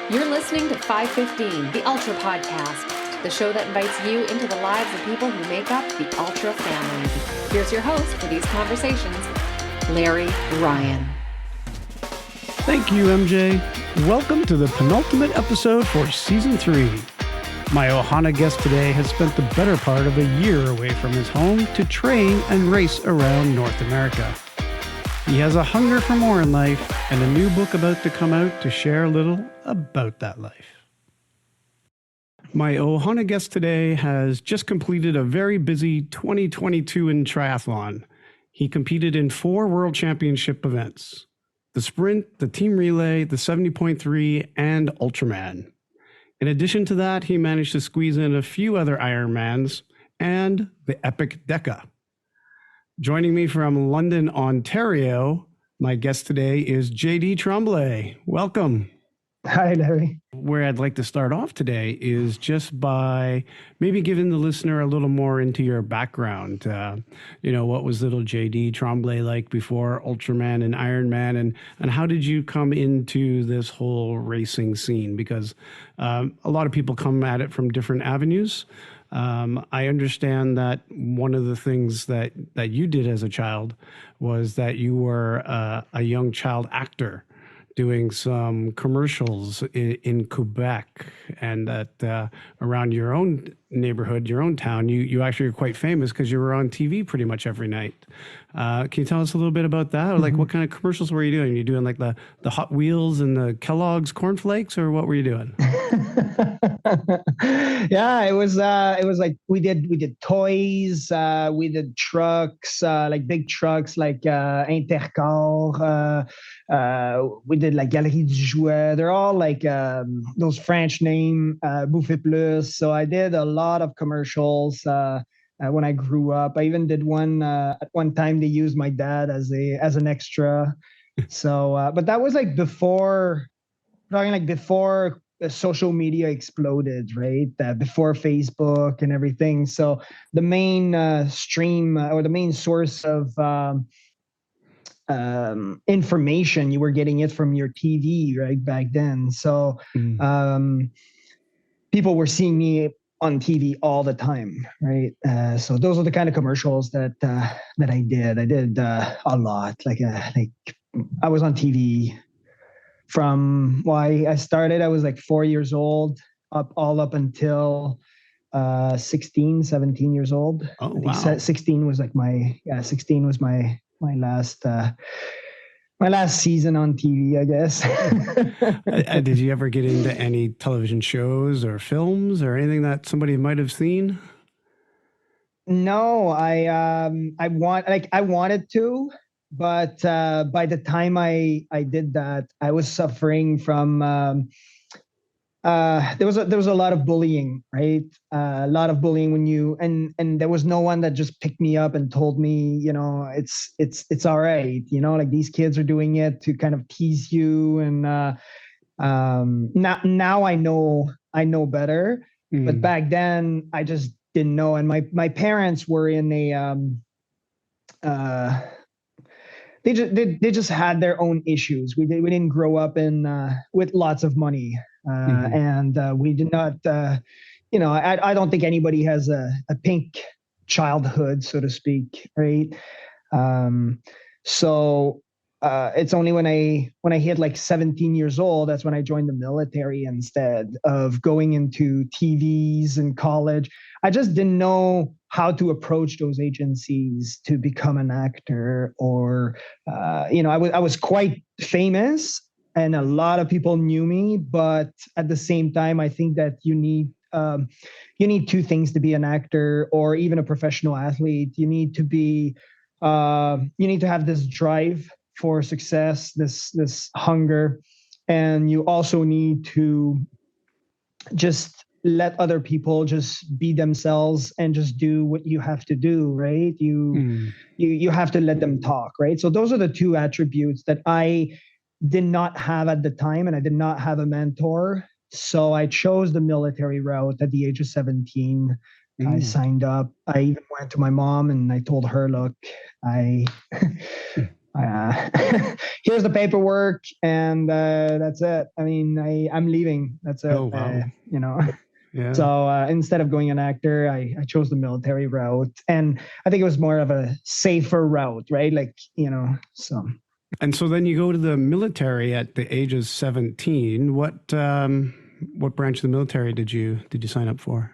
You're listening to 515, the Ultra Podcast, the show that invites you into the lives of people who make up the Ultra family. Here's your host for these conversations, Larry Ryan. Thank you, MJ. Welcome to the penultimate episode for Season 3. My Ohana guest today has spent the better part of a year away from his home to train and race around North America. He has a hunger for more in life and a new book about to come out to share a little about that life. My Ohana guest today has just completed a very busy 2022 in triathlon. He competed in 4 World Championship events: the sprint, the team relay, the 70.3, and Ultraman. In addition to that, he managed to squeeze in a few other Ironmans and the epic Deca. Joining me from London, Ontario, my guest today is JD Tremblay. Welcome. Hi, Larry. Where I'd like to start off today is just by maybe giving the listener a little more into your background. What was little JD Tremblay like before Ultraman and Ironman, and how did you come into this whole racing scene? Because a lot of people come at it from different avenues. I understand that one of the things that you did as a child was that you were a young child actor doing some commercials in Quebec, and that around your own neighborhood, your own town, you actually are quite famous because you were on TV pretty much every night. Can you tell us a little bit about that? Or what kind of commercials were you doing? Were you doing like the Hot Wheels and the Kellogg's cornflakes, or what were you doing? Yeah, it was like we did toys, we did trucks, like big trucks, like Intercar. We did like Galerie du Jouet. They're all like those French name, Bouffé Plus. So I did a lot of commercials when I grew up. I even did one at one time. They used my dad as an extra. So, but that was like before social media exploded, right? Before Facebook and everything. So the main stream or the main source of information, you were getting it from your TV, right, back then. So people were seeing me on TV all the time, right? So those are the kind of commercials that I did. I did a lot. Like I was on TV from I started. I was like 4 years old, up until 16, 17 years old. Oh, wow. 16 was like my last season on TV, I guess. Did you ever get into any television shows or films or anything that somebody might have seen? No, I wanted to, but by the time I did that, I was suffering from there was a lot of bullying, right? A lot of bullying when you and there was no one that just picked me up and told me, it's all right, like these kids are doing it to kind of tease you. And now I know better, but back then I just didn't know. And my parents were in they just had their own issues. We didn't grow up with lots of money. And we did not, I don't think anybody has a pink childhood, so to speak, right? So it's only when I hit like 17 years old, that's when I joined the military instead of going into TVs and college. I just didn't know how to approach those agencies to become an actor, or I was quite famous. And a lot of people knew me, but at the same time, I think that you need 2 things to be an actor or even a professional athlete. You need to have this drive for success, this hunger, and you also need to just let other people just be themselves and just do what you have to do, right? You have to let them talk, right? So those are the 2 attributes that I did not have at the time, and I did not have a mentor. So I chose the military route at the age of 17. I signed up. I even went to my mom and I told her, look, here's the paperwork, and that's it. I mean, I'm leaving. That's it. Oh, wow. Yeah. So instead of going an actor, I chose the military route, and I think it was more of a safer route, right? So. And so then you go to the military at the age of 17. What branch of the military did you sign up for?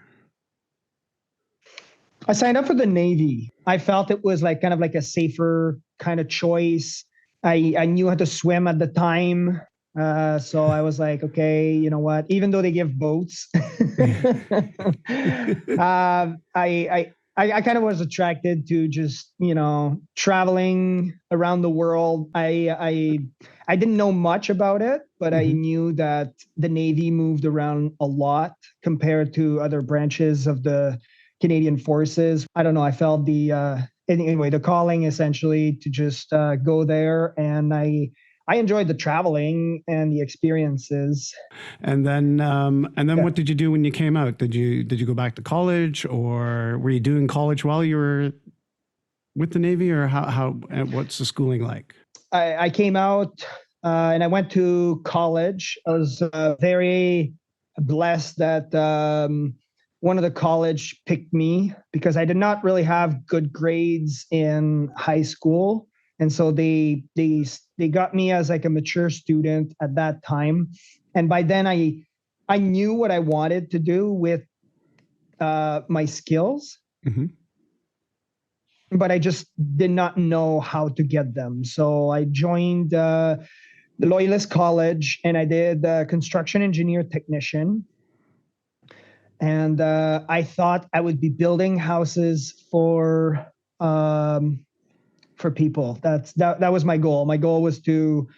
I signed up for the Navy. I felt it was kind of like a safer kind of choice. I knew how to swim at the time. So I was like, okay, you know what? Even though they give boats, I kind of was attracted to just, traveling around the world. I didn't know much about it, but I knew that the Navy moved around a lot compared to other branches of the Canadian Forces. I don't know. I felt the calling essentially to just go there, and I enjoyed the traveling and the experiences. And then what did you do when you came out? Did you go back to college, or were you doing college while you were with the Navy, or what's the schooling like? I came out and I went to college. I was very blessed that one of the college picked me because I did not really have good grades in high school. And so they got me as like a mature student at that time. And by then I knew what I wanted to do with my skills, but I just did not know how to get them. So I joined the Loyalist College, and I did construction engineer technician. And I thought I would be building houses for people. That was my goal. My goal was to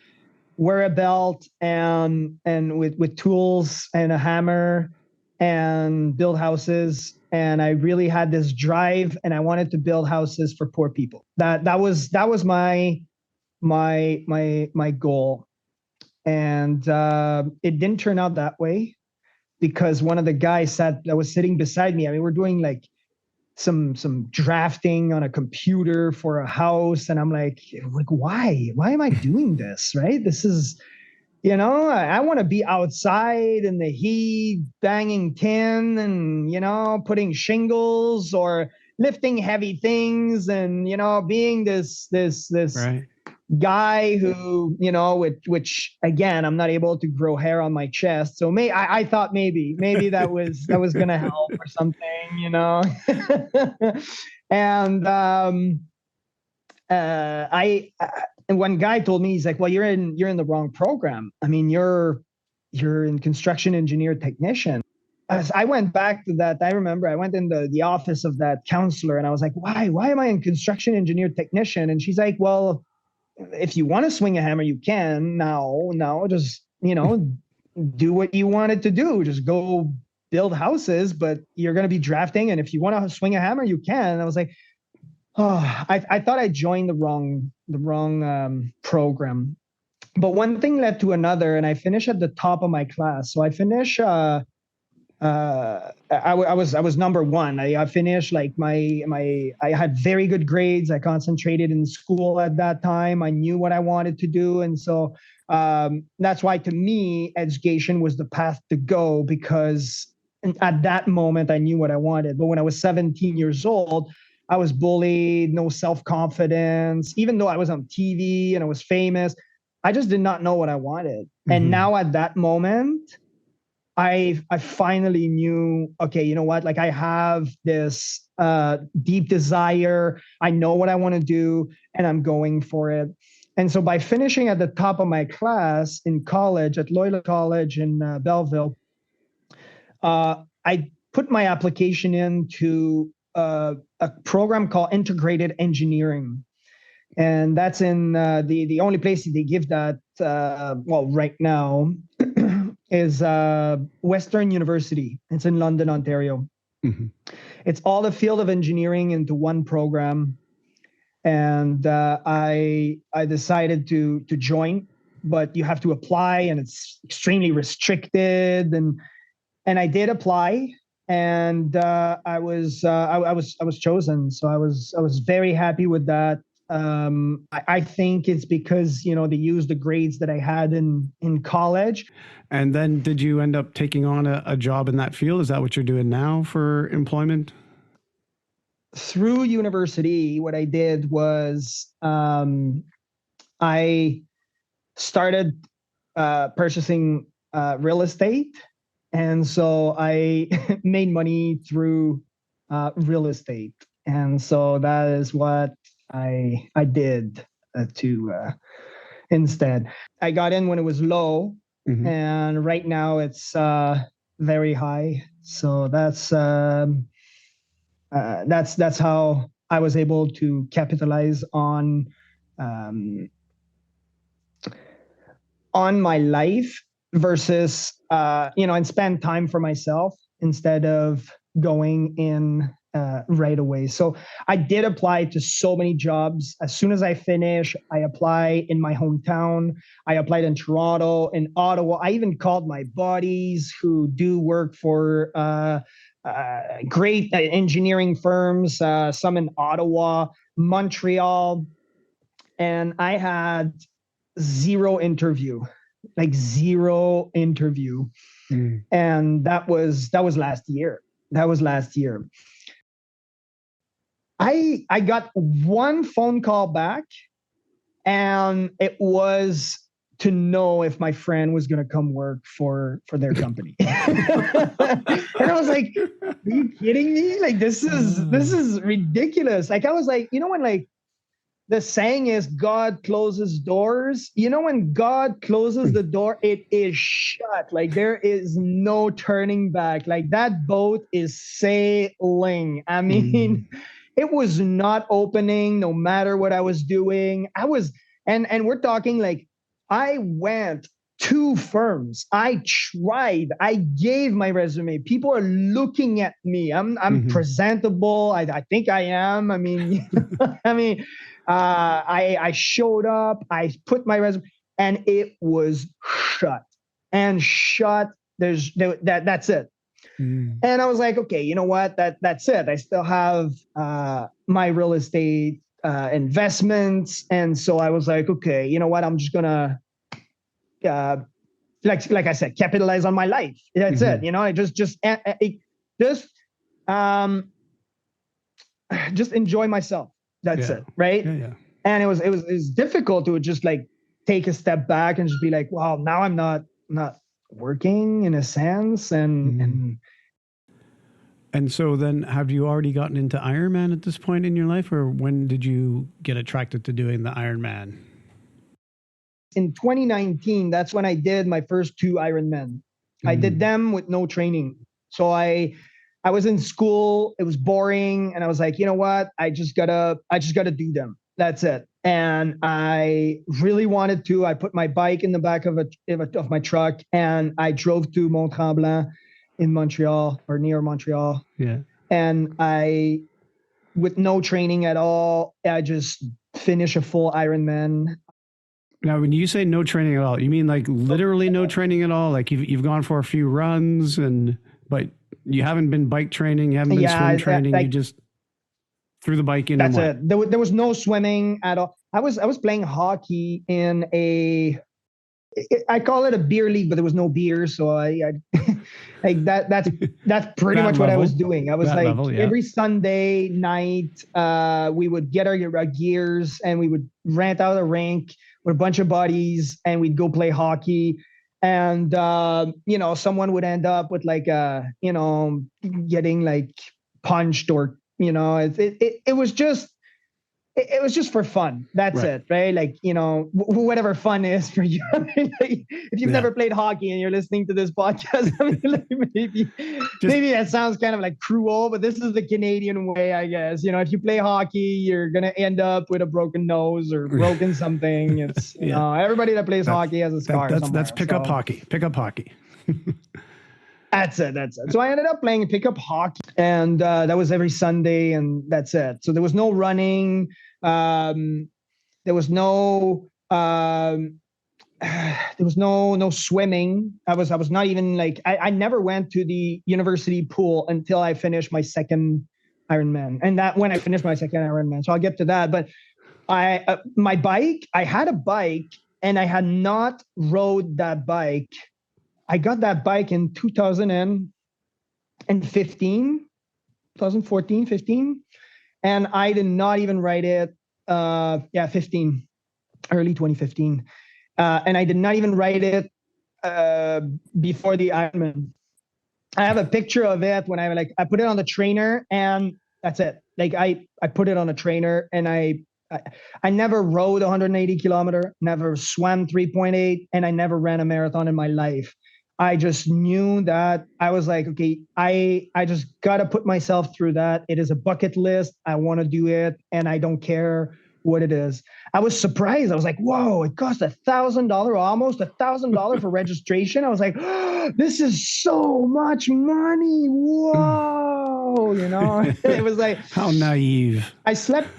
wear a belt and with tools and a hammer and build houses. And I really had this drive, and I wanted to build houses for poor people. That was my goal. And it didn't turn out that way, because one of the guys that was sitting beside me, I mean, we're doing like some drafting on a computer for a house, and I'm like, why am I doing this? Right? This is, I want to be outside in the heat, banging tin, and putting shingles or lifting heavy things, and being this right. guy who, which again, I'm not able to grow hair on my chest. So I thought maybe that was going to help or something, And and one guy told me, he's like, well, you're in the wrong program. I mean, you're in construction engineer technician. As I went back to that, I remember I went in the office of that counselor, and I was like, why am I in construction engineer technician? And she's like, well, if you want to swing a hammer, you can. Now, just, do what you wanted to do. Just go build houses, but you're going to be drafting. And if you want to swing a hammer, you can. And I was like, oh, I thought I joined the wrong program. But one thing led to another, and I finished at the top of my class. So I finished, I was number one. I finished like I had very good grades. I concentrated in school at that time. I knew what I wanted to do. And so that's why, to me, education was the path to go, because at that moment I knew what I wanted. But when I was 17 years old, I was bullied, no self-confidence. Even though I was on TV and I was famous, I just did not know what I wanted. And now at that moment, I finally knew, okay, you know what? Like, I have this deep desire. I know what I want to do, and I'm going for it. And so by finishing at the top of my class in college at Loyola College in Belleville, I put my application into a program called Integrated Engineering. And that's in the only place they give that, right now, is Western University. It's in London, Ontario. It's all the field of engineering into one program. And I decided to join, but you have to apply, and it's extremely restricted. And I did apply, and I was chosen. So I was very happy with that. I think it's because, they used the grades that I had in college. And then did you end up taking on a job in that field? Is that what you're doing now for employment? Through university, what I did was I started purchasing real estate. And so I made money through real estate. And so that is what I did instead. I got in when it was low, and right now it's very high. So that's how I was able to capitalize on my life versus and spend time for myself instead of going in right away. So I did apply to so many jobs. As soon as I finish, I apply in my hometown. I applied in Toronto, in Ottawa. I even called my buddies who do work for great engineering firms, some in Ottawa, Montreal, and I had zero interview. And that was last year. I got one phone call back, and it was to know if my friend was going to come work for their company. And I was like, are you kidding me? Like, this is ridiculous. Like, I was like, when the saying is God closes doors. When God closes the door, it is shut. Like, there is no turning back. Like, that boat is sailing. I mean, it was not opening no matter what I was doing. And we're talking like, I went to firms. I tried. I gave my resume. People are looking at me. I'm presentable. I think I am. I mean, I showed up. I put my resume, and it was shut. That's it. And I was like, okay, you know what? That's it. I still have my real estate investments, and so I was like, okay, you know what? I'm just gonna, like I said, capitalize on my life. That's it. I just enjoy myself. That's it, right? Yeah. And it was difficult to just like take a step back and just be like, wow, now I'm not working in a sense. And so then have you already gotten into Ironman at this point in your life, or when did you get attracted to doing the Ironman? In 2019, that's when I did my first 2 Ironman. I did them with no training. So I was in school, it was boring, and I was like, you know what? I just gotta do them. That's it. And I really wanted to. I put my bike in the back of my truck, and I drove to Mont Tremblant in Montreal, or near Montreal. Yeah. And I, with no training at all, I just finished a full Ironman. Now, when you say no training at all, you mean like literally no training at all? Like you've gone for a few runs, but you haven't been bike training, you haven't been swim training, you just threw the bike in. That's it. There was no swimming at all. I was playing hockey in I call it a beer league, but there was no beer, so I like that's pretty much what I was doing. I was like, every Sunday night, we would get our gears and we would rent out a rink with a bunch of buddies, and we'd go play hockey. And someone would end up with like getting like punched, or it was just for fun. That's it, right? Like, whatever fun is for you. Like, if you've never played hockey and you're listening to this podcast, maybe that sounds kind of like cruel, but this is the Canadian way, I guess. If you play hockey, you're going to end up with a broken nose or broken something. It's, everybody that plays hockey has a scar. That's pickup hockey. Pickup hockey. That's it. So I ended up playing pickup hockey, and that was every Sunday, and that's it. So there was no running. There was no swimming. I was not even like, I never went to the university pool until I finished my second Ironman, and that when I finished my second Ironman. So I'll get to that. But My bike, I had a bike and I had not rode that bike. I got that bike in 2014, 15. And I did not even ride it. 15, early 2015. And I did not even ride it before the Ironman. I have a picture of it when I put it on the trainer and that's it. Like I put it on a trainer and I never rode 180 kilometer, never swam 3.8, and I never ran a marathon in my life. I just knew that I was like, okay, I just got to put myself through that. It is a bucket list. I want to do it and I don't care what it is. I was surprised. I was like, whoa, it cost $1,000, almost $1,000 for registration. I was like, oh, this is so much money. Whoa. It was like, how naive. I slept.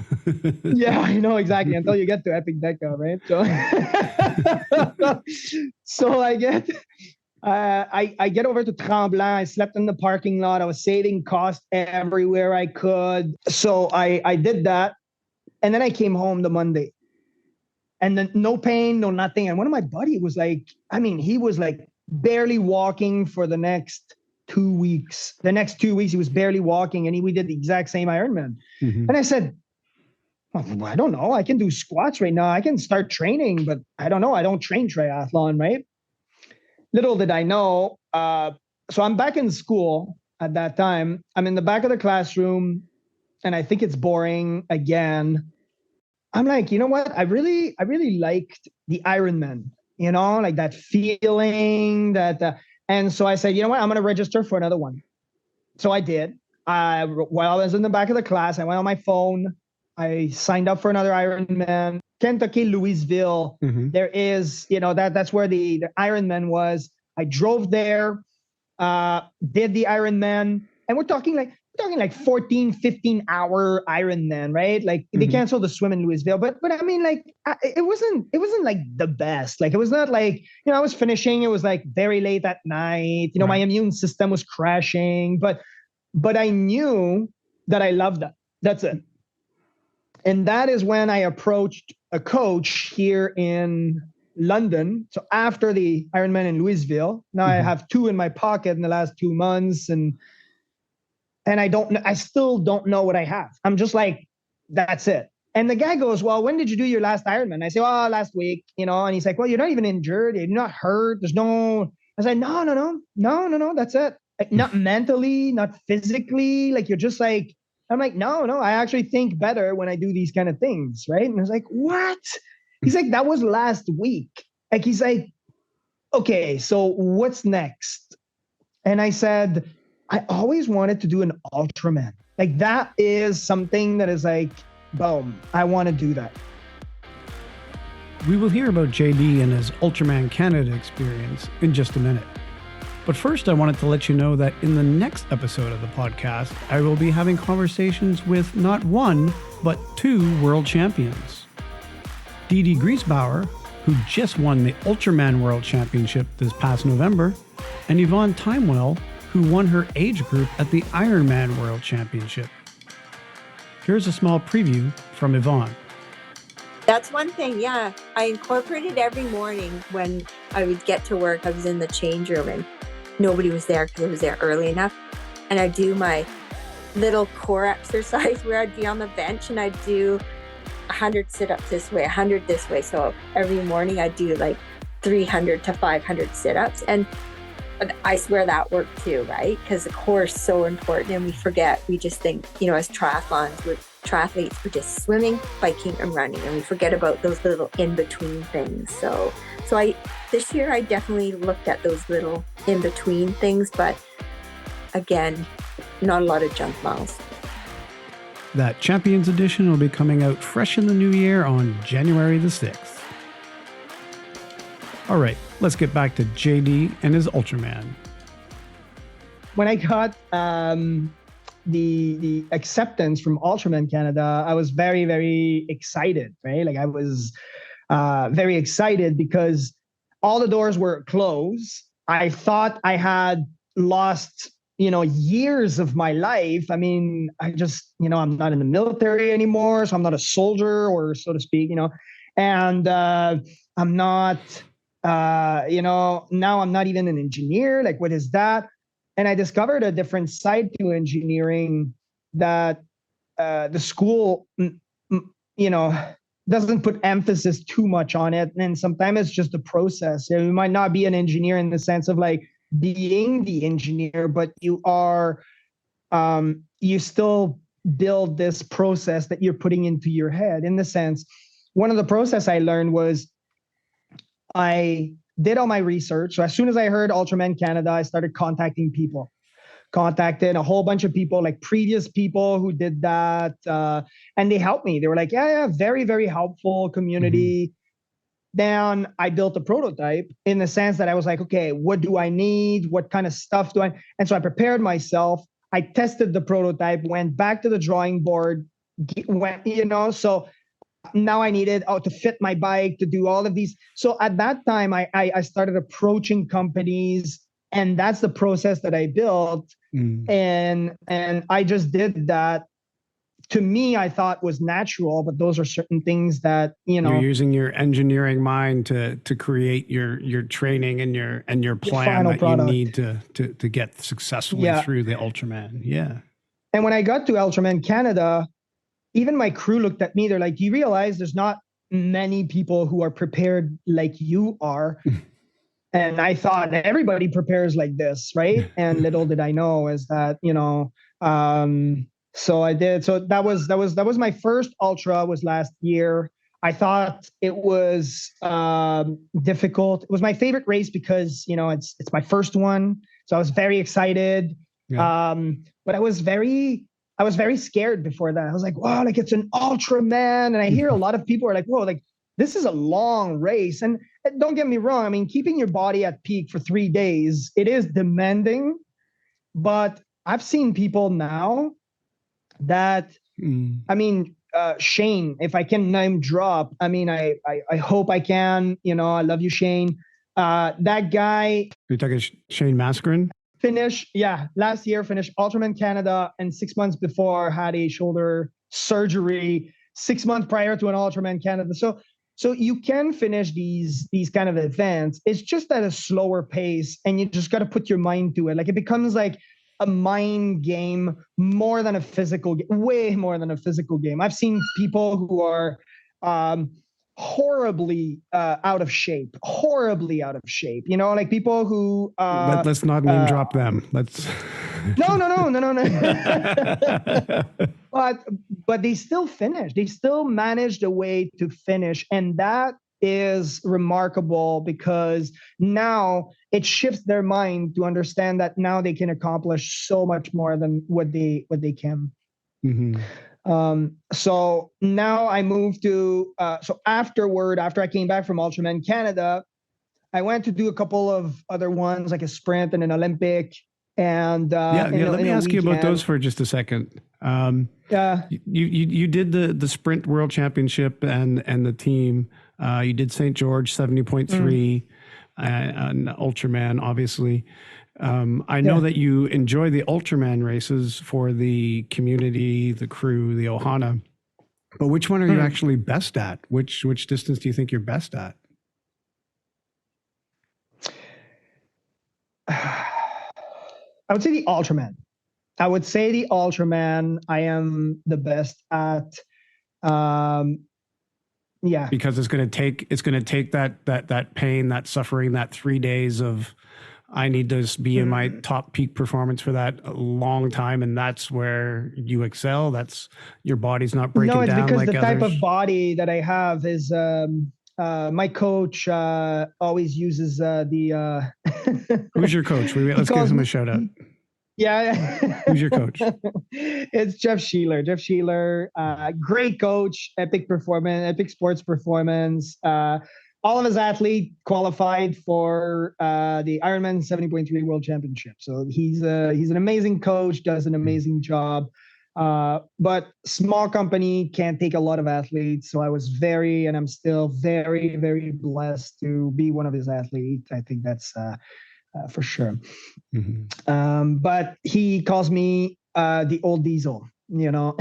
Yeah, I know exactly. Until you get to Epic Deca, right? So I get over to Tremblant. I slept in the parking lot. I was saving costs everywhere I could. So I did that. And then I came home the Monday. And then no pain, no nothing. And one of my buddy was like, he was like barely walking for the next 2 weeks. The next 2 weeks, he was barely walking. And we did the exact same Ironman. Mm-hmm. And I said, well, I don't know. I can do squats right now. I can start training, but I don't know. I don't train triathlon, right? Little did I know. So I'm back in school at that time. I'm in the back of the classroom and I think it's boring again. I'm like, you know what? I really liked the Ironman, like that feeling that, and so I said, you know what? I'm going to register for another one. So I did. While I was in the back of the class, I went on my phone. I signed up for another Ironman. Kentucky, Louisville. Mm-hmm. There is, that's where the Ironman was. I drove there, did the Ironman, and we're talking like 14, 15 hour Ironman, right? Like mm-hmm. They canceled the swim in Louisville, but I mean, like it wasn't like the best. Like it was not like, I was finishing. It was like very late at night. Right. My immune system was crashing, but I knew that I loved that. That's it. And that is when I approached a coach here in London. So after the Ironman in Louisville, now mm-hmm. I have 2 in my pocket in the last 2 months. And I still don't know what I have. I'm just like, that's it. And the guy goes, well, when did you do your last Ironman? I say, oh, last week, and he's like, well, you're not even injured. You're not hurt. There's no, I said, no, that's it. Like, not mentally, not physically. Like, you're just like, I'm like, no, I actually think better when I do these kind of things, right? And I was like, what? He's like, that was last week. Like, he's like, okay, so what's next? And I said, I always wanted to do an Ultraman. Like, that is something that is like, boom, I want to do that. We will hear about JD and his Ultraman Canada experience in just a minute. But first, I wanted to let you know that in the next episode of the podcast, I will be having conversations with not 1, but 2 world champions. Didi Griesbauer, who just won the Ultraman World Championship this past November, and Yvonne Timewell, who won her age group at the Ironman World Championship. Here's a small preview from Yvonne. That's one thing, yeah. I incorporated every morning when I would get to work. I was in the change room and nobody was there because I was there early enough. And I'd do my little core exercise where I'd be on the bench and I'd do 100 sit-ups this way, 100 this way. So every morning I'd do like 300 to 500 sit-ups. And I swear that worked too, right? Because the core is so important and we forget. We just think, as triathletes, we're just swimming, biking, and running. And we forget about those little in-between things. So this year I definitely looked at those little in-between things, but again, not a lot of junk miles. That Champions Edition will be coming out fresh in the new year on January the 6th. All right, let's get back to JD and his Ultraman. When I got the acceptance from Ultraman Canada, I was very, very excited, right? Like I was very excited because all the doors were closed. I thought I had lost years of my life. I mean, I just, I'm not in the military anymore, so I'm not a soldier, or so to speak, and I'm not, now I'm not even an engineer. Like, what is that? And I discovered a different side to engineering that the school, doesn't put emphasis too much on it. And sometimes it's just the process. You might not be an engineer in the sense of like being the engineer, but you are, you still build this process that you're putting into your head. In the sense, one of the process I learned was I did all my research. So as soon as I heard Ultraman Canada, I started contacted a whole bunch of people, like previous people who did that. And they helped me. They were like, yeah, very, very helpful community. Then I built a prototype in the sense that I was like, okay, what do I need? What kind of stuff do I? And so I prepared myself. I tested the prototype, went back to the drawing board, so now I needed to fit my bike, to do all of these. So at that time, I started approaching companies, and that's the process that I built. And I just did that. To me, I thought was natural, but those are certain things that, you're using your engineering mind to create your training and your plan that product you need to get successfully through the Ultraman. Yeah. And when I got to Ultraman Canada, even my crew looked at me. They're like, "Do you realize there's not many people who are prepared like you are?" And I thought everybody prepares like this, right? And little did I know is that, so I did. So that was my first ultra, was last year. I thought it was difficult. It was my favorite race because, it's my first one. So I was very excited. Yeah. But I was very scared before that. I was like, wow, like it's an Ultraman. And I hear a lot of people are like, whoa, like this is a long race. And don't get me wrong. I mean, keeping your body at peak for 3 days, it is demanding. But I've seen people now that, I mean, Shane, if I can name drop, I mean, I hope I can, I love you, Shane. That guy. You're talking Shane Mascarin? Last year finished Ultraman Canada, and 6 months before had a shoulder surgery 6 months prior to an Ultraman Canada. So you can finish these kind of events. It's just at a slower pace, and you just got to put your mind to it. Like it becomes like a mind game more than a physical game, way more than a physical game. I've seen people who are horribly out of shape, like people who let's not name drop them. Let's no. but they still finish. They still managed a way to finish, and that is remarkable because now it shifts their mind to understand that now they can accomplish so much more than what they can. So now I moved to, so after I came back from Ultraman Canada, I went to do a couple of other ones, like a sprint and an Olympic. And let me ask you about those for just a second. You did the sprint world championship and the team. You did St. George 70.3 and Ultraman, obviously. I know that you enjoy the Ultraman races for the community, the crew, the Ohana. But which one are you actually best at? Which distance do you think you're best at? I would say the Ultraman. I am the best at. Because it's going to take that pain, that suffering, that 3 days of, I need to be in my top peak performance for that a long time, and that's where you excel. That's your body's not breaking down. No, it's because like the others. Type of body that I have is my coach always uses the. Who's your coach? Let's give him a shout out. Yeah. Who's your coach? It's Jeff Sheeler. Great coach, epic sports performance. All of his athletes qualified for the Ironman 70.3 World Championship. So he's an amazing coach, does an amazing job. But small company can't take a lot of athletes. So I was I'm still very, very blessed to be one of his athletes. I think that's for sure. Mm-hmm. But he calls me the old diesel, Yeah.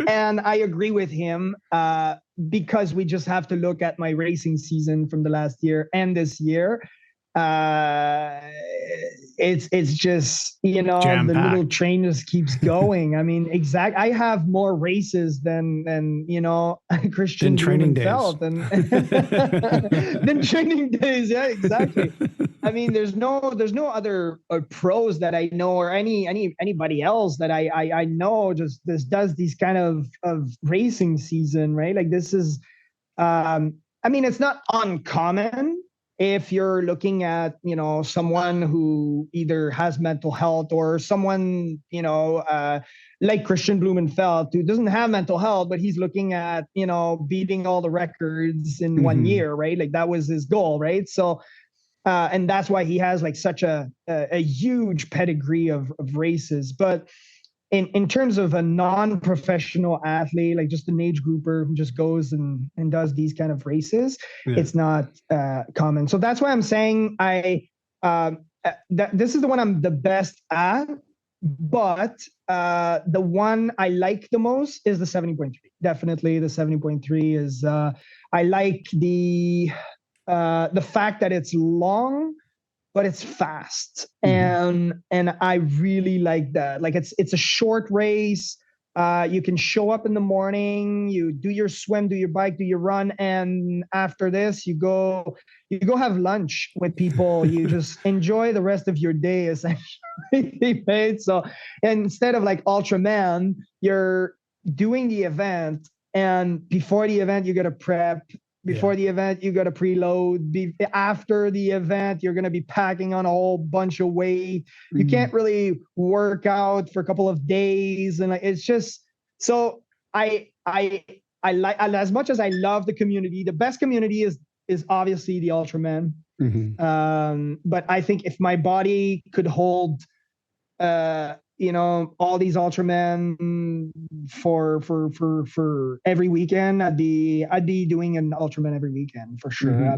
And I agree with him because we just have to look at my racing season from the last year and this year. It's just the little train just keeps going. I mean, I have more races than Christian training days. Blumenfeld and than training days. Yeah, exactly. I mean, there's no other pros that I know or anybody else that I know this does these kind of racing season, right? Like this is, I mean, it's not uncommon if you're looking at someone who either has mental health or someone like Christian Blumenfeld, who doesn't have mental health, but he's looking at beating all the records in 1 year, right? Like that was his goal, right? So and that's why he has like such a huge pedigree of races. But in terms of a non-professional athlete, like just an age grouper who just goes and does these kind of races, it's not common. So that's why I'm saying this is the one I'm the best at. But the one I like the most is the 70.3. Definitely the 70.3 is I like the fact that it's long, but it's fast. And I really like that. Like it's a short race. You can show up in the morning, you do your swim, do your bike, do your run, and after this you go have lunch with people. You just enjoy the rest of your day essentially. Right? So instead of like Ultraman, you're doing the event, and before the event you got to prep. Before the event, you got to preload. After the event, you're going to be packing on a whole bunch of weight. You can't really work out for a couple of days, and it's just so. I like, as much as I love the community. The best community is obviously the Ultraman. But I think if my body could hold, all these Ultraman for every weekend, I'd be doing an Ultraman every weekend for sure.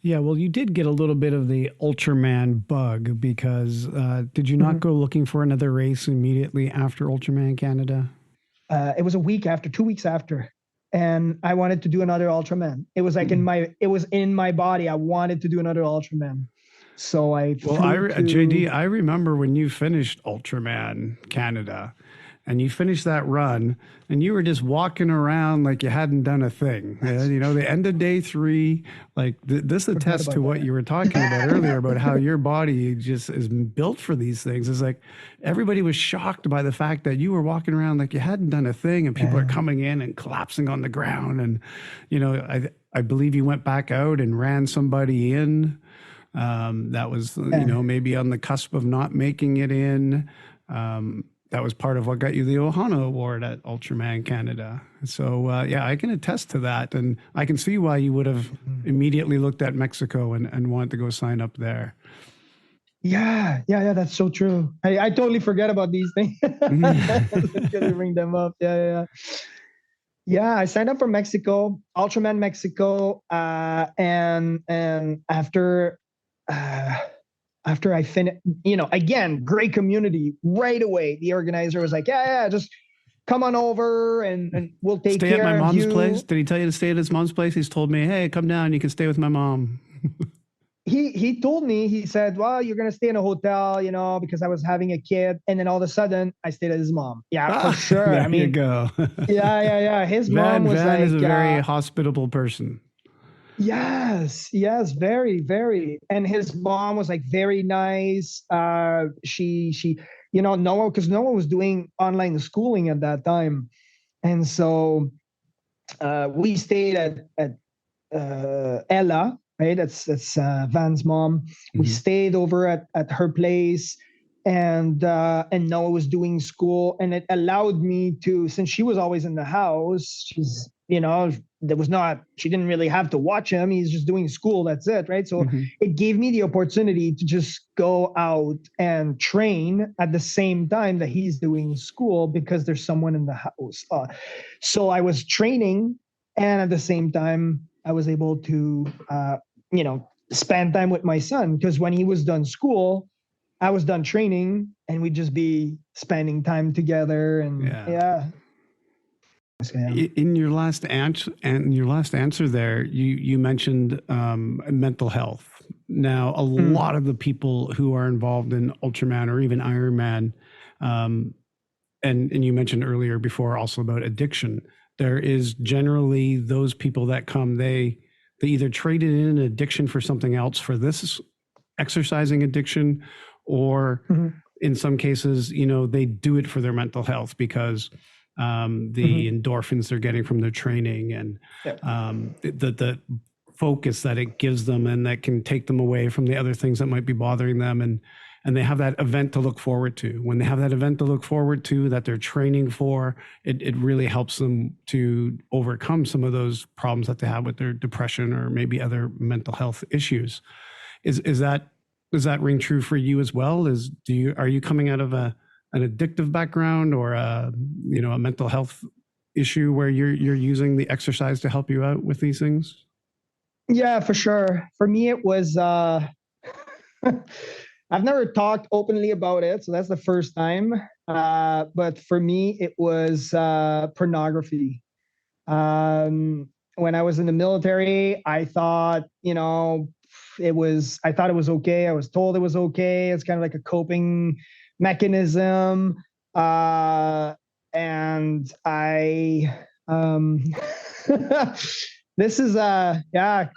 Yeah, well, you did get a little bit of the Ultraman bug because did you not go looking for another race immediately after Ultraman Canada? It was 2 weeks after, and I wanted to do another Ultraman. It was like it was in my body. I wanted to do another Ultraman. So JD, I remember when you finished Ultraman Canada and you finished that run and you were just walking around like you hadn't done a thing. The end of day 3, like this attests to what you were talking about earlier about how your body just is built for these things. It's like everybody was shocked by the fact that you were walking around like you hadn't done a thing, and people are coming in and collapsing on the ground. And, I believe you went back out and ran somebody in. That was, maybe on the cusp of not making it in. That was part of what got you the Ohana Award at Ultraman Canada. So, I can attest to that. And I can see why you would have immediately looked at Mexico and wanted to go sign up there. Yeah, that's so true. I totally forget about these things. Because you bring them up. Yeah, I signed up for Mexico, Ultraman Mexico. And after I finished, again, great community right away. The organizer was like, just come on over and we'll take care of you. Stay at my mom's place. Did he tell you to stay at his mom's place? He's told me, hey, come down. You can stay with my mom. He told me, he said, well, you're going to stay in a hotel, because I was having a kid. And then all of a sudden I stayed at his mom. Yeah, for sure. There you go. Yeah. His mom was Van is a very hospitable person. Yes, very, very. And his mom was like very nice. She, Noah, because Noah was doing online schooling at that time. And so we stayed at Ella, right? That's Van's mom. We stayed over at her place, and Noah was doing school, and it allowed me to, since she was always in the house, she's, she didn't really have to watch him. He's just doing school. That's it. Right. So it gave me the opportunity to just go out and train at the same time that he's doing school, because there's someone in the house. So I was training, and at the same time I was able to, spend time with my son, because when he was done school, I was done training, and we'd just be spending time together. And yeah. In your last answer there, you mentioned mental health. Now, a lot of the people who are involved in Ultraman or even Ironman, and you mentioned earlier before also about addiction. There is generally those people that come, they either traded in an addiction for something else, for this exercising addiction, or in some cases, they do it for their mental health because the endorphins they're getting from their training and the focus that it gives them, and that can take them away from the other things that might be bothering them. And they have that event to look forward to. When they have that event to look forward to that they're training for, it really helps them to overcome some of those problems that they have with their depression or maybe other mental health issues. Does that ring true for you as well? Are you coming out of an addictive background or a mental health issue where you're using the exercise to help you out with these things? Yeah, for sure. For me, it was, I've never talked openly about it, so that's the first time. But for me, it was pornography. When I was in the military, I thought, it was okay. I was told it was okay. It's kind of like a coping mechanism. And I, this is, yeah,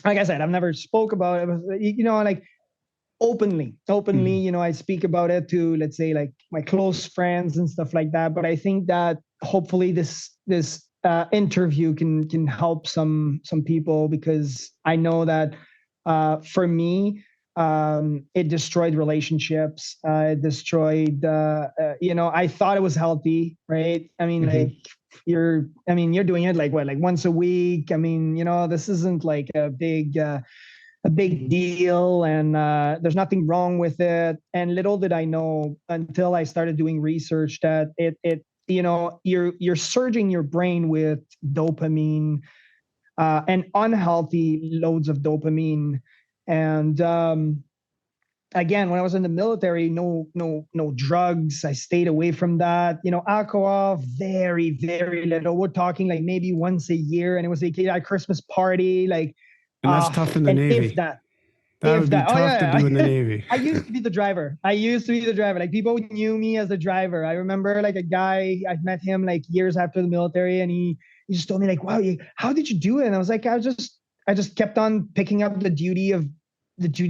like I said, I've never spoke about it, like openly, I speak about it to, let's say, like my close friends and stuff like that. But I think that hopefully this interview can help some people, because I know that for me, it destroyed relationships. It destroyed, I thought it was healthy, right? I mean, like, you're doing it like once a week. I mean, this isn't like a big deal, and there's nothing wrong with it. And little did I know, until I started doing research, that you're surging your brain with dopamine, and unhealthy loads of dopamine. And again, when I was in the military, no drugs. I stayed away from that. Alcohol, very, very little. We're talking like maybe once a year, and it was a Christmas party. Like, and that's tough in the Navy. If that would be tough to do in the Navy. I used to be the driver. Like, people knew me as the driver. I remember like a guy, I met him like years after the military, and he just told me like, "Wow, how did you do it?" And I was like, I just kept on picking up the duty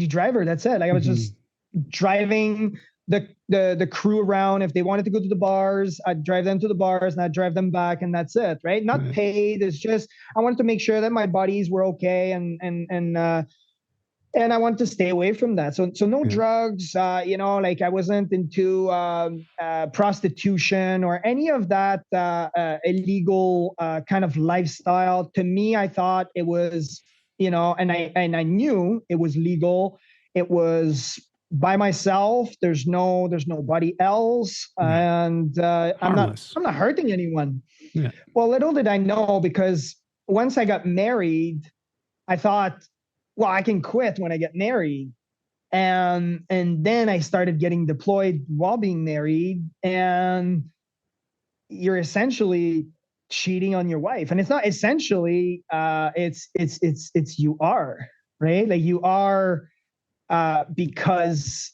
driver. That's it. Like, I was just driving the crew around. If they wanted to go to the bars, I'd drive them to the bars, and I'd drive them back, and that's it. Right? Not paid. It's just I wanted to make sure that my buddies were okay, and I want to stay away from that. So no drugs, like I wasn't into prostitution or any of that illegal kind of lifestyle. To me, I thought it was, and I knew it was legal. It was by myself. There's nobody else, and I'm not hurting anyone. Yeah. Well, little did I know, because once I got married, I thought, well, I can quit when I get married. And then I started getting deployed while being married, and you're essentially cheating on your wife. And it's not essentially, it's you are, right? Like, you are, because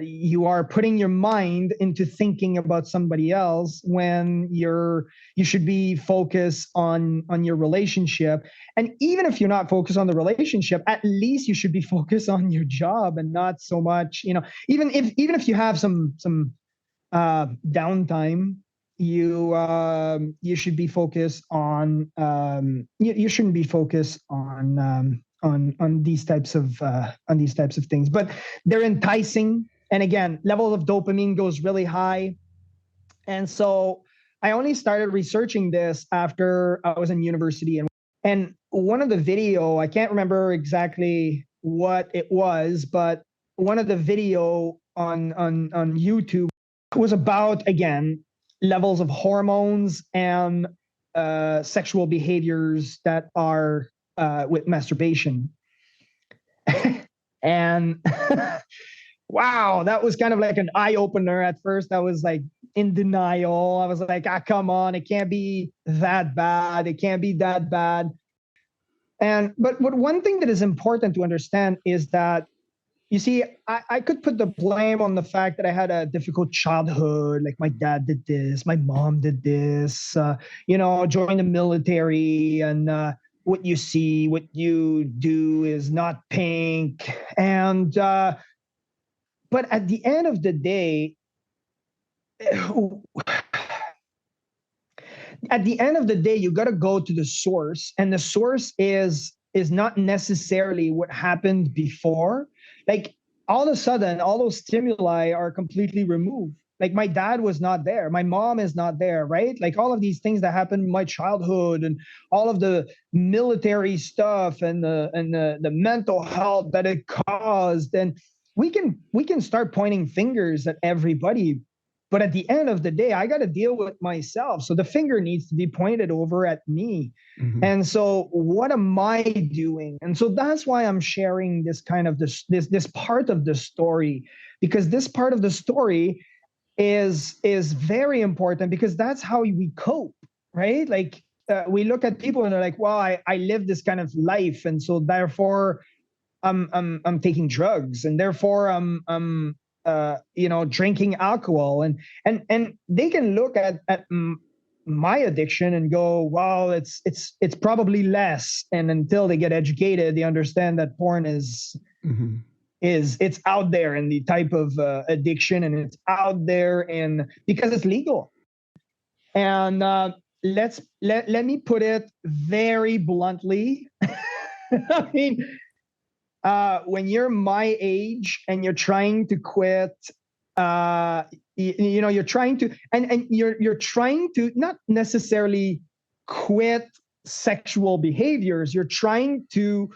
you are putting your mind into thinking about somebody else when you should be focused on your relationship. And even if you're not focused on the relationship, at least you should be focused on your job, and not so much, even if you have some downtime, you should be focused on, you shouldn't be focused on these types of things. But they're enticing, and again, level of dopamine goes really high. And so I only started researching this after I was in university, and one of the video, I can't remember exactly what it was, but one of the video on YouTube was about, again, levels of hormones and sexual behaviors that are with masturbation. And wow, that was kind of like an eye opener. At first, I was like in denial. I was like, come on, it can't be that bad. It can't be that bad. But one thing that is important to understand is that, you see, I could put the blame on the fact that I had a difficult childhood. Like my dad did this, my mom did this, joined the military, and what you see, what you do is not pink. And, but at the end of the day, you got to go to the source, and the source is not necessarily what happened before. Like all of a sudden, all those stimuli are completely removed. Like my dad was not there, my mom is not there, right? Like all of these things that happened in my childhood, and all of the military stuff, and the mental health that it caused, and we can start pointing fingers at everybody. But at the end of the day, I got to deal with myself. So the finger needs to be pointed over at me. Mm-hmm. And so what am I doing? And so that's why I'm sharing this kind of this part of the story, because this part of the story is very important, because that's how we cope, right? Like we look at people and they're like, well, I live this kind of life, and so therefore I'm taking drugs, and therefore I'm drinking alcohol, and they can look at my addiction and go, well, it's probably less. And until they get educated, they understand that porn is it's out there in the type of addiction, and it's out there because it's legal. And let me put it very bluntly. I mean, when you're my age and you're trying to quit, you're trying to, and you're trying to not necessarily quit sexual behaviors. You're trying to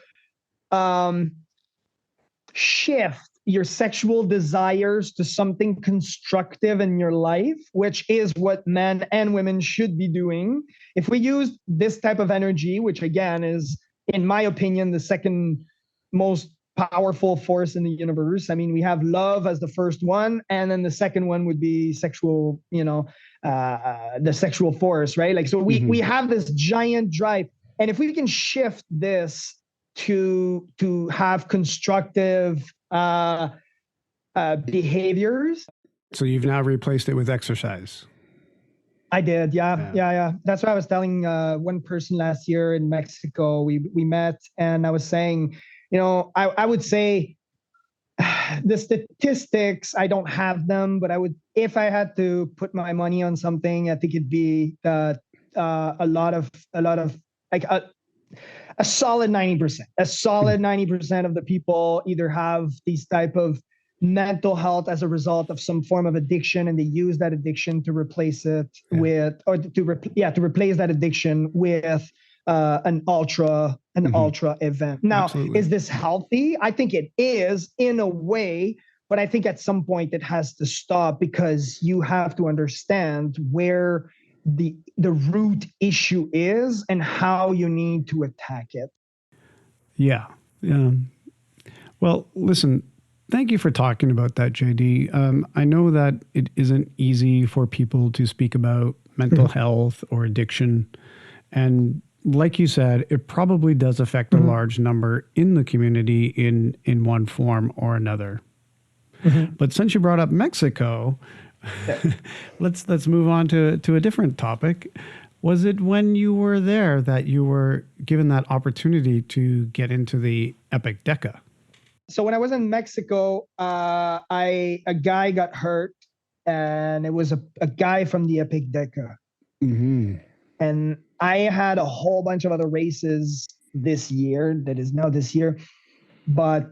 shift your sexual desires to something constructive in your life, which is what men and women should be doing. If we use this type of energy, which again is, in my opinion, the second most powerful force in the universe. I mean, we have love as the first one, and then the second one would be sexual, the sexual force, right? Like, so we have this giant drive. And if we can shift this to have constructive behaviors. So you've now replaced it with exercise. I did. Yeah. That's what I was telling one person last year in Mexico. We met, and I was saying, I would say the statistics, I don't have them, but if I had to put my money on something, I think it'd be a lot of like a solid 90%. A solid 90% of the people either have these type of mental health as a result of some form of addiction, and they use that addiction to replace it with, or to replace that addiction with an ultra event. Now, absolutely. Is this healthy? I think it is in a way, but I think at some point it has to stop, because you have to understand where the root issue is and how you need to attack it. Yeah. Well, listen, thank you for talking about that, JD. I know that it isn't easy for people to speak about mental health or addiction. And like you said, it probably does affect a large number in the community in one form or another. But since you brought up Mexico, let's move on to a different topic. Was it when you were there that you were given that opportunity to get into the Epic Deca? So when I was in Mexico, a guy got hurt, and it was a guy from the Epic Deca. And I had a whole bunch of other races this year, that is now this year, but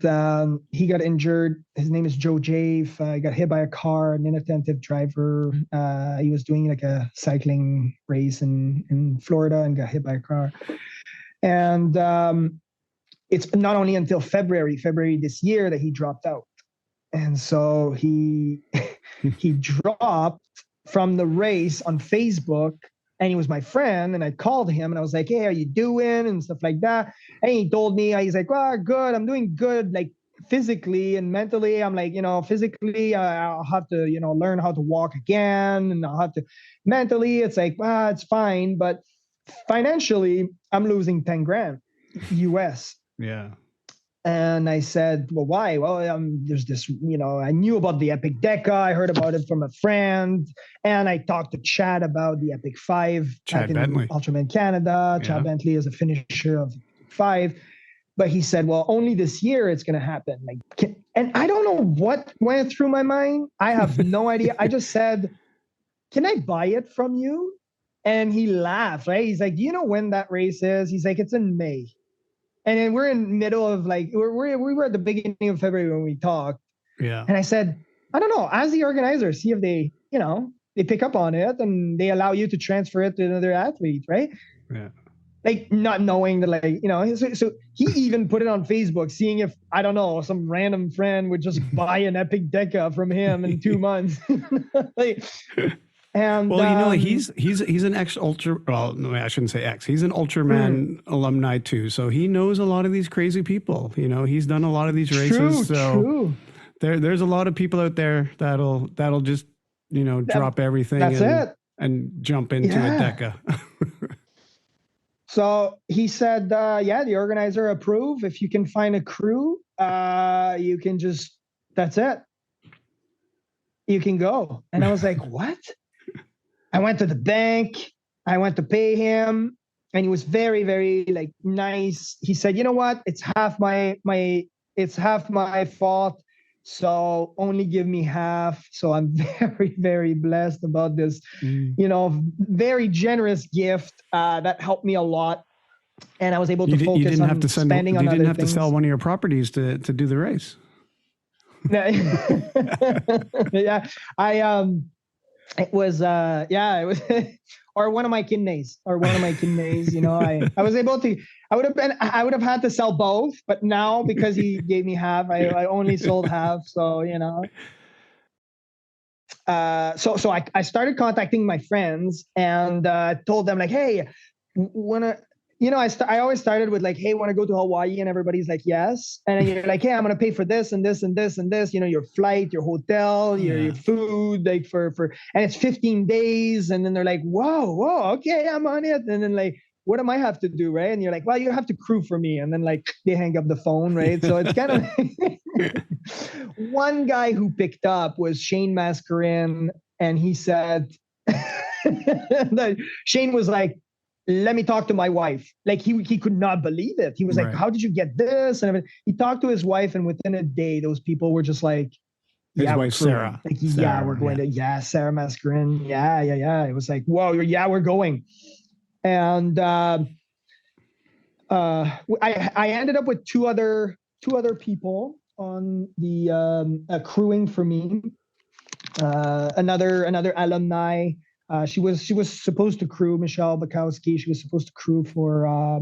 he got injured. His name is Joe Jave. He got hit by a car, an inattentive driver. He was doing like a cycling race in Florida and got hit by a car. And it's not only until February this year that he dropped out. And so he dropped from the race on Facebook and he was my friend, and I called him and I was like, hey, how you doing? And stuff like that. And he told me, he's like, well, good. I'm doing good. Like physically and mentally. I'm like, physically, I'll have to, learn how to walk again. And I'll have to mentally, it's like, it's fine. But financially, I'm losing 10 grand US. Yeah. And I said, well, why? Well, there's this, I knew about the Epic Deca. I heard about it from a friend. And I talked to Chad about the Epic 5. Chad Bentley. Ultraman Canada. Yeah. Chad Bentley is a finisher of 5. But he said, well, only this year it's going to happen. And I don't know what went through my mind. I have no idea. I just said, can I buy it from you? And he laughed, right? He's like, do you know when that race is? He's like, it's in May. And then we're in middle of we were at the beginning of February when we talked. Yeah. And I said, I don't know, as the organizer, see if they, they pick up on it and they allow you to transfer it to another athlete, right? Yeah. Like not knowing that, so he even put it on Facebook, seeing if, I don't know, some random friend would just buy an Epic Deca from him in 2 months. And well, he's an ex-ultra. Well, no, I shouldn't say ex. He's an Ultraman alumni too, so he knows a lot of these crazy people. He's done a lot of these races. True. There's a lot of people out there that'll just drop everything and jump into a Deca. So he said, the organizer approve. If you can find a crew, you can just, that's it. You can go. And I was like, what? I went to the bank. I went to pay him. And he was very, very nice. He said, you know what? It's half it's half my fault. So only give me half. So I'm very, very blessed about this, very generous gift that helped me a lot. And I was able to focus on spending on other things. You didn't have to sell one of your properties to do the race. Yeah. It was, or one of my kidneys, I was able to, I would have had to sell both, but now because he gave me half, I only sold half. So, so I started contacting my friends and told them hey, I always started with hey, want to go to Hawaii? And everybody's like, yes. And then you're like, hey, I'm going to pay for this and this and this and this, your flight, your hotel, your food, and it's 15 days. And then they're like, whoa, okay, I'm on it. And then what do I have to do? Right. And you're like, well, you have to crew for me. And then they hang up the phone. Right. So it's kind of one guy who picked up was Shane Mascarin. And he said, that Shane was like, let me talk to my wife. He could not believe it. He was like, how did you get this? And he talked to his wife, and within a day, those people were just like, his wife, Sarah. We're going to, Sarah Mascarin. Yeah. It was like, whoa, we're going. And I ended up with two other people on the crewing for me. Another alumni. She was supposed to crew, Michelle Bukowski. She was supposed to crew for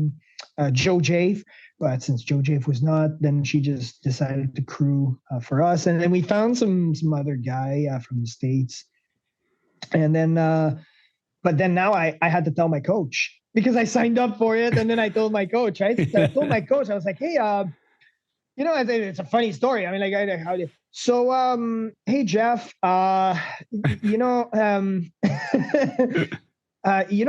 Joe Jafe, but since Joe Jafe was not, then she just decided to crew for us. And then we found some other guy from the States. And then, but then now I had to tell my coach because I signed up for it. And then I told my coach, right? I told my coach, I was like, hey, it's a funny story. I mean, so, hey, Jeff, you know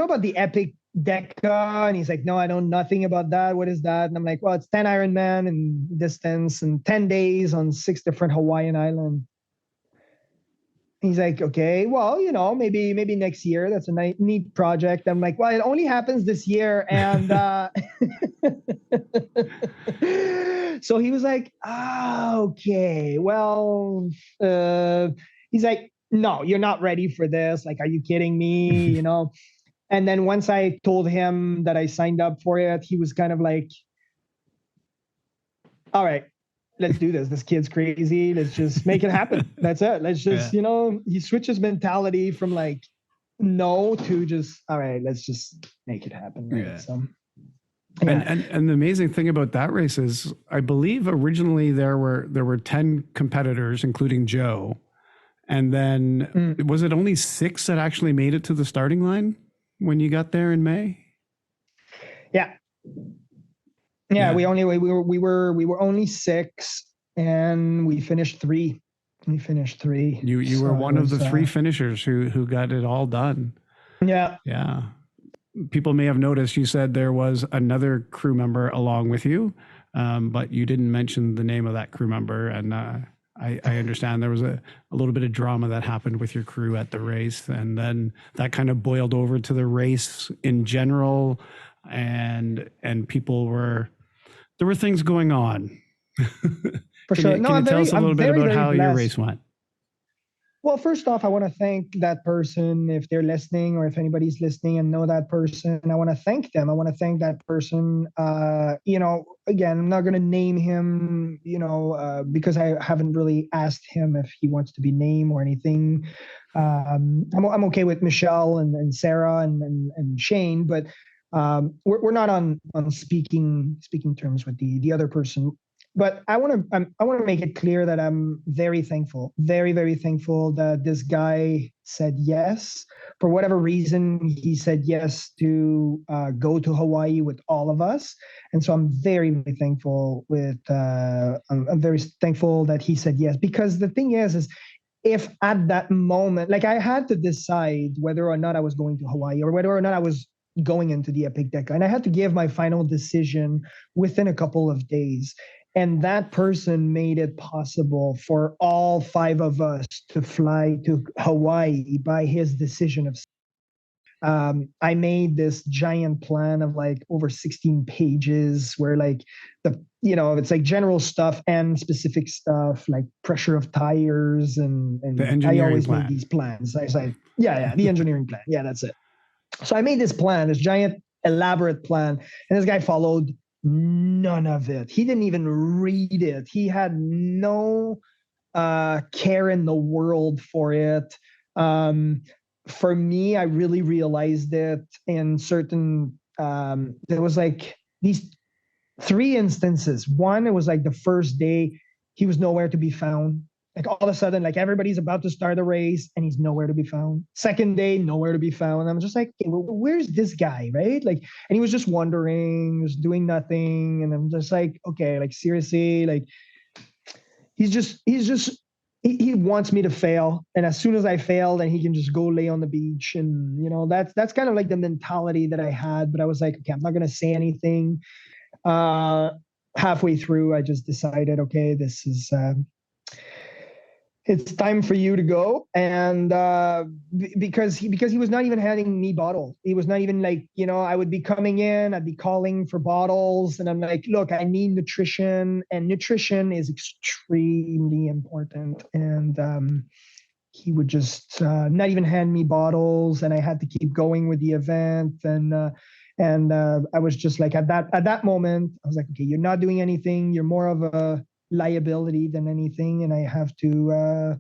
about the Epic Deca? And he's like, no, I know nothing about that. What is that? And I'm like, well, it's 10 Ironman in distance and 10 days on 6 different Hawaiian islands. He's like, okay, well, maybe next year. That's a neat project. I'm like, well, it only happens this year. And so he was like, okay, well, he's like, no, you're not ready for this. Are you kidding me? And then once I told him that I signed up for it, he was kind of like, all right, let's do this. This kid's crazy. Let's just make it happen. That's it. Let's just, he switches mentality from no to just, all right, let's just make it happen. Right? Yeah. So, yeah. And the amazing thing about that race is I believe originally there were 10 competitors, including Joe. And then was it only 6 that actually made it to the starting line? when you got there in May? Yeah. Yeah, we were only 6 and we finished 3. You were one of the 3 finishers who got it all done. Yeah. Yeah. People may have noticed you said there was another crew member along with you, but you didn't mention the name of that crew member. And I understand there was a little bit of drama that happened with your crew at the race, and then that kind of boiled over to the race in general, and there were things going on. For sure. Can you tell us a little bit about how your race went? Well, first off, I want to thank that person if they're listening, or if anybody's listening and know that person. I want to thank them. I want to thank that person. Again, I'm not going to name him, because I haven't really asked him if he wants to be named or anything. I'm okay with Michelle and Sarah and Shane, but we're not on speaking terms with the other person. But I want to make it clear that I'm very thankful, very, very thankful that this guy said yes. For whatever reason, he said yes to go to Hawaii with all of us. And so I'm very, very thankful I'm very thankful that he said yes. Because the thing is if at that moment, like, I had to decide whether or not I was going to Hawaii or whether or not I was going into the Epic Deca. And I had to give my final decision within a couple of days. And that person made it possible for all 5 of us to fly to Hawaii by his decision of. I made this giant plan of like over 16 pages where like it's like general stuff and specific stuff like pressure of tires and I always made these plans. I said, the engineering plan. Yeah, that's it. So I made this plan, this giant elaborate plan, and this guy followed none of it. He didn't even read it. He had no care in the world for it. For me, I really realized it in certain, there was like these 3 instances. One, it was like the first day, he was nowhere to be found. Like all of a sudden, like everybody's about to start a race and he's nowhere to be found. Second day, nowhere to be found. And I'm just like, okay, well, where's this guy, right? Like, and he was just wandering, was doing nothing. And I'm just like, okay, like seriously, like he wants me to fail. And as soon as I fail, then he can just go lay on the beach. And, that's kind of like the mentality that I had. But I was like, okay, I'm not going to say anything. Halfway through, I just decided, okay, this is, it's time for you to go. And because he was not even handing me bottles. He was not even like, I would be coming in, I'd be calling for bottles. And I'm like, look, I need nutrition. And nutrition is extremely important. And he would just not even hand me bottles. And I had to keep going with the event. And I was just like, at that moment, I was like, okay, you're not doing anything. You're more of a liability than anything, and I have to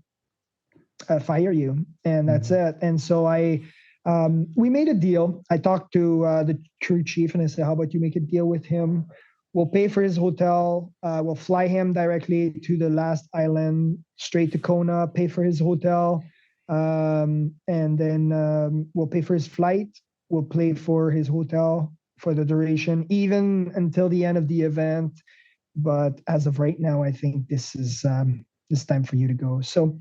fire you, and that's it. And so we made a deal. I talked to the crew chief, and I said, how about you make a deal with him? We'll pay for his hotel. We'll fly him directly to the last island, straight to Kona, pay for his hotel, and then we'll pay for his flight. We'll pay for his hotel for the duration, even until the end of the event. But as of right now, I think this is time for you to go. So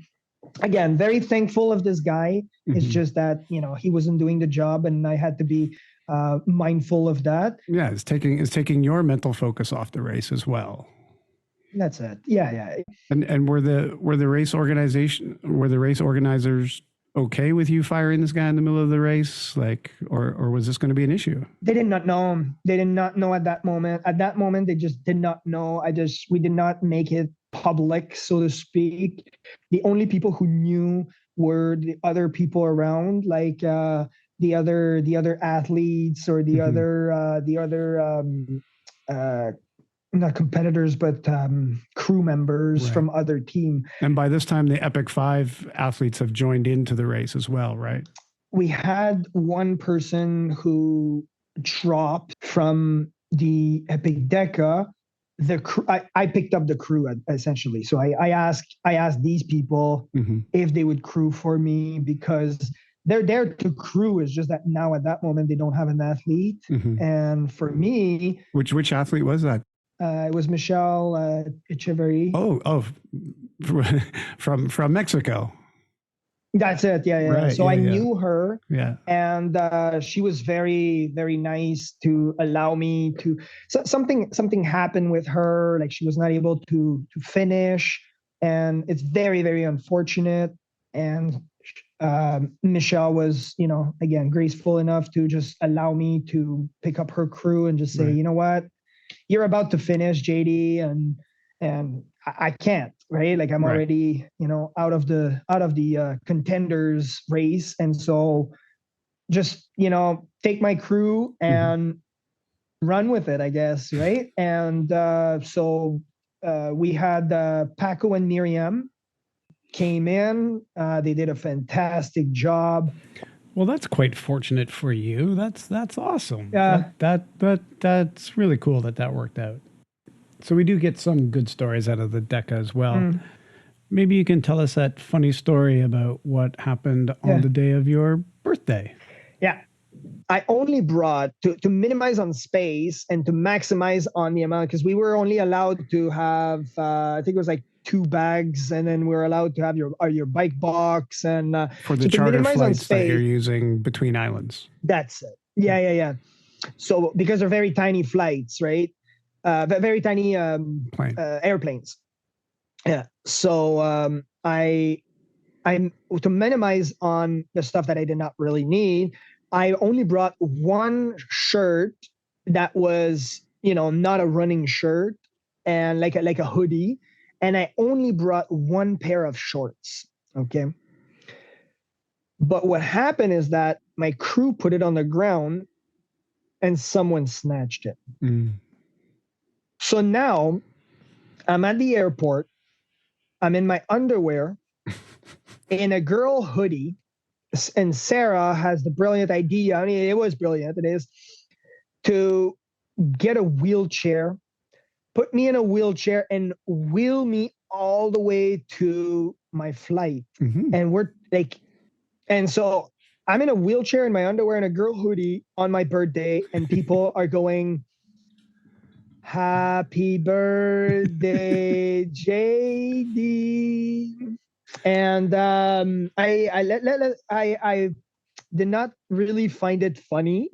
again, very thankful of this guy. Mm-hmm. It's just that, he wasn't doing the job, and I had to be mindful of that. Yeah, it's taking your mental focus off the race as well. That's it. Yeah. And were the race organizers okay with you firing this guy in the middle of the race? Like, or was this going to be an issue? They did not know him. They did not know at that moment. At that moment, they just did not know. We did not make it public, so to speak. The only people who knew were the other people around, like the other athletes or the other not competitors, but crew members from other team. And by this time, the Epic 5 athletes have joined into the race as well, right? We had one person who dropped from the Epic Deca. The crew, I picked up the crew essentially. So I asked these people if they would crew for me, because they're there to crew. It's just that now at that moment they don't have an athlete. Mm-hmm. And for me, which athlete was that? It was Michelle Echeverry. Oh, from Mexico. That's it. Yeah. Right, so I knew her. Yeah. And she was very, very nice to allow me to. So something happened with her. Like she was not able to finish, and it's very, very unfortunate. And Michelle was, again, graceful enough to just allow me to pick up her crew and just say, right. You know what, you're about to finish, JD, and I can't, right? Like I'm right. already, out of the contenders race. And so just, take my crew and run with it, I guess. Right. And so we had Paco and Miriam came in. They did a fantastic job. Well, that's quite fortunate for you. That's awesome. Yeah. That's really cool that worked out. So we do get some good stories out of the Deca as well. Maybe you can tell us that funny story about what happened on the day of your birthday. Yeah. I only brought to minimize on space and to maximize on the amount, because we were only allowed to have, I think it was like 2 bags, and then we're allowed to have your bike box and for the charter flights that you're using between islands. That's it. Yeah. So because they're very tiny flights, right? Very tiny airplanes. Yeah. So I to minimize on the stuff that I did not really need, I only brought one shirt that was, not a running shirt, and like a hoodie, and I only brought one pair of shorts. Okay. But what happened is that my crew put it on the ground and someone snatched it. So now I'm at the airport. I'm in my underwear in a girl hoodie. And Sarah has the brilliant idea. I mean, it was brilliant. It is to get a wheelchair, put me in a wheelchair, and wheel me all the way to my flight. And we're like, and so I'm in a wheelchair in my underwear and a girl hoodie on my birthday, and people are going, "Happy birthday, JD." And I did not really find it funny.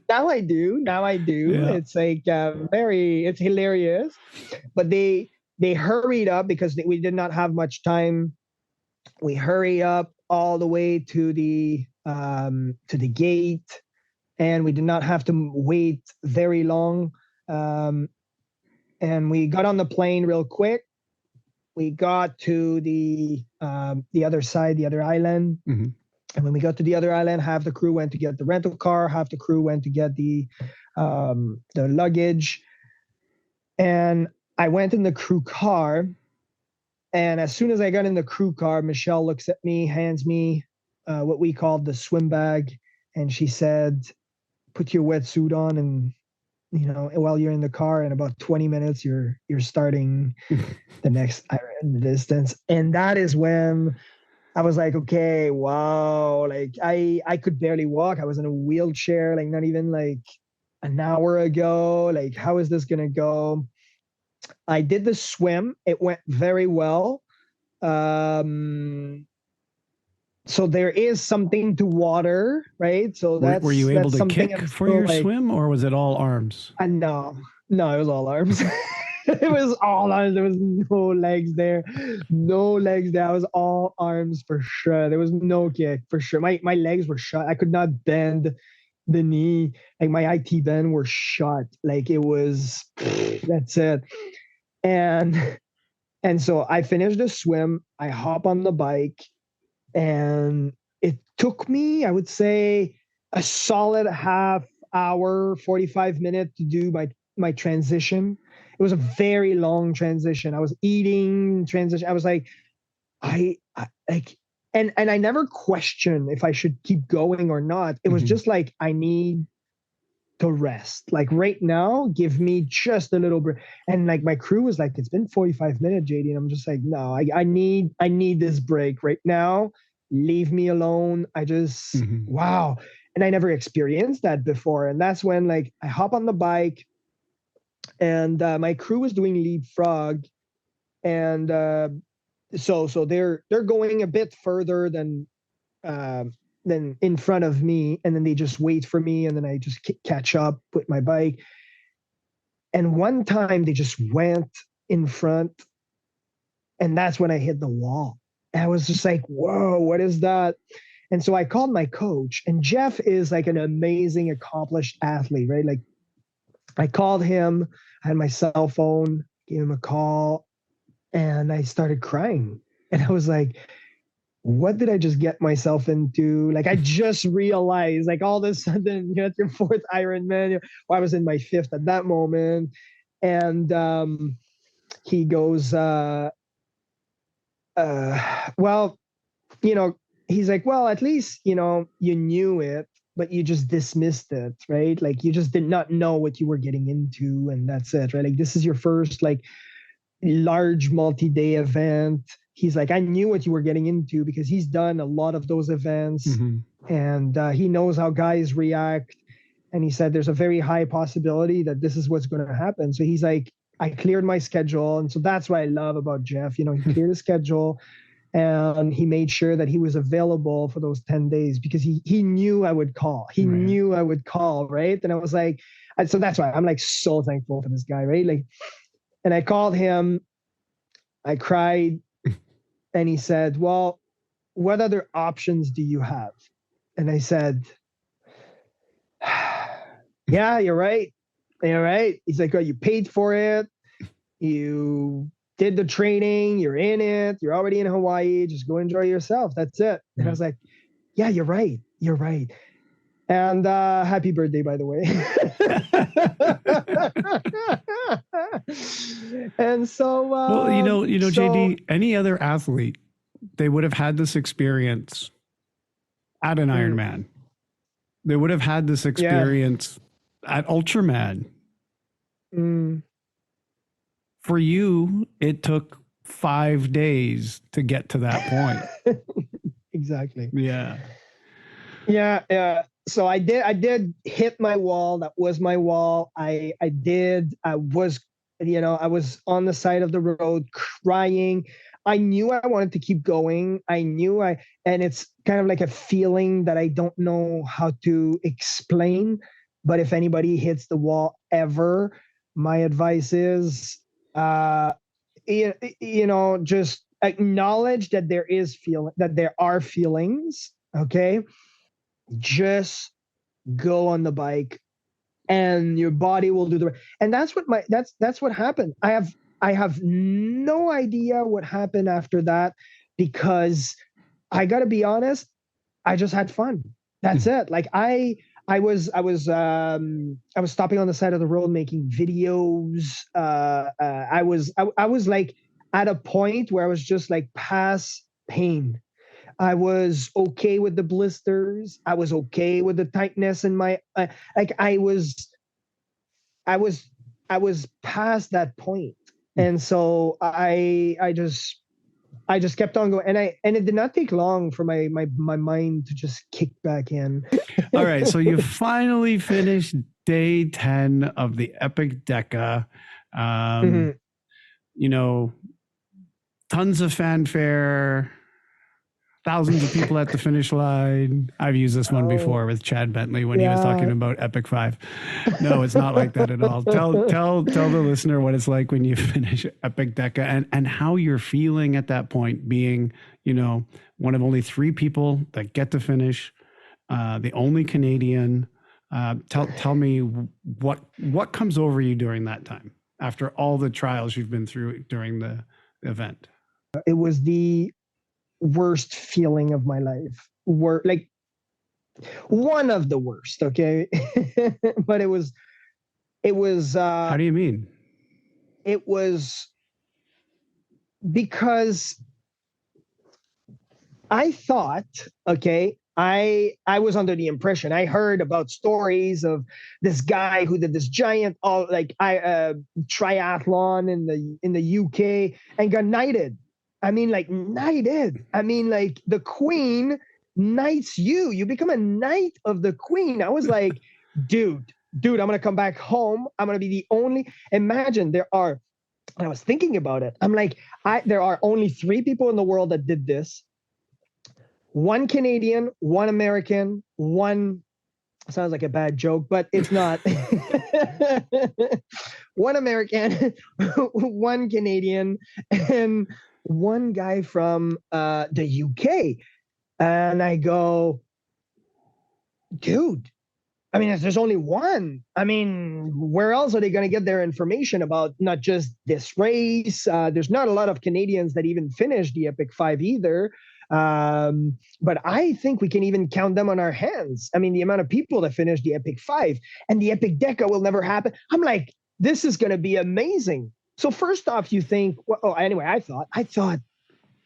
Now I do. Yeah. It's like it's hilarious. But they hurried up because we did not have much time. We hurry up all the way to the gate, and we did not have to wait very long. And we got on the plane real quick. We got to the other side, the other island. And when we got to the other island, half the crew went to get the rental car, half the crew went to get the luggage. And I went in the crew car. And as soon as I got in the crew car, Michelle looks at me, hands me what we called the swim bag. And she said, "Put your wetsuit on, and while you're in the car, in about 20 minutes, you're starting the next Ironman distance." And that is when I was like, okay, wow. Like I could barely walk. I was in a wheelchair, like not even like an hour ago. Like, how is this going to go? I did the swim. It went very well. So there is something to water, right? So that's were you able to kick for your like, swim, or was it all arms? No, it was all arms. It was all arms. There was no legs there. I was all arms for sure. There was no kick for sure. My legs were shut. I could not bend the knee. Like my IT bend were shut. Like it was, that's it. And so I finished the swim. I hop on the bike, and it took me, I would say, a solid half hour, 45 minutes to do my transition. It was a very long transition. I was eating transition. I was like, I like, and I never questioned if I should keep going or not. It was just like, I need to rest. Like right now, give me just a little bit. And like my crew was like, "It's been 45 minutes, JD." And I'm just like, no, I need this break right now. leave me alone. I just, wow. And I never experienced that before. And that's when like I hop on the bike and my crew was doing leapfrog. And so they're going a bit further than in front of me. And then they just wait for me. And then I just catch up with my bike. And one time they just went in front. And that's when I hit the wall. And I was just like, whoa, what is that? And so I called my coach, and Jeff is like an amazing, accomplished athlete, right? Like I called him, I had my cell phone, gave him a call, and I started crying. And I was like, what did I just get myself into? Like I just realized, like all of a sudden, you're at your fourth Ironman. Well, I was in my fifth at that moment. And he goes, well, he's like, well, at least, you knew it, but you just dismissed it, right? Like you just did not know what you were getting into, and that's it, right? Like this is your first like large multi-day event. He's like, I knew what you were getting into because he's done a lot of those events, and he knows how guys react. And he said, there's a very high possibility that this is what's going to happen. So he's like, I cleared my schedule. And so that's what I love about Jeff. He cleared his schedule and he made sure that he was available for those 10 days because he knew I would call. He knew I would call, right? And I was like, so that's why I'm like so thankful for this guy, right? Like, and I called him, I cried, and he said, well, what other options do you have? And I said, yeah, you're right. You're right. He's like, oh, you paid for it. You did the training. You're in it. You're already in Hawaii. Just go enjoy yourself. That's it. And I was like, yeah, you're right. You're right. And happy birthday, by the way. And so, well, JD, any other athlete, they would have had this experience at an Ironman. They would have had this experience at Ultraman. For you, it took 5 days to get to that point. Exactly. Yeah. So I did hit my wall. That was my wall. I was on the side of the road crying. I knew I wanted to keep going. And it's kind of like a feeling that I don't know how to explain. But if anybody hits the wall ever, my advice is, just acknowledge that there are feelings. Okay. Just go on the bike and your body will do the rest. And that's what happened. I have no idea what happened after that because I got to be honest, I just had fun. That's it. Like I was stopping on the side of the road making videos. I was like at a point where I was just like past pain. I was okay with the blisters. I was okay with the tightness in my I was past that point. And so I just kept on going, and it did not take long for my mind to just kick back in. All right, so you finally finished day 10 of the epic Deca. Tons of fanfare, thousands of people at the finish line. I've used this one before with Chad Bentley when he was talking about Epic 5. No, it's not like that at all. Tell the listener what it's like when you finish Epic Deca and how you're feeling at that point, being, one of only 3 people that get to finish, the only Canadian. Tell me what comes over you during that time after all the trials you've been through during the event. It was the worst feeling of my life. Like one of the worst, okay? But it was how do you mean? It was because I thought, okay, I was under the impression, I heard about stories of this guy who did this giant triathlon in the UK and got knighted. I mean, like knighted. I mean, like the queen knights you. You become a knight of the queen. I was like, dude, I'm going to come back home. I'm going to be the only. Imagine I was thinking about it. I'm like, there are only 3 people in the world that did this. 1 Canadian, 1 American, 1, sounds like a bad joke, but it's not. 1 American, 1 Canadian, and 1 guy from the UK. And I go, dude, I mean, if there's only 1, I mean, where else are they going to get their information about not just this race? There's not a lot of Canadians that even finish the Epic 5 either. But I think we can even count them on our hands. I mean, the amount of people that finish the Epic 5 and the Epic Deca will never happen. I'm like, this is going to be amazing. So first off, you think, well, anyway, I thought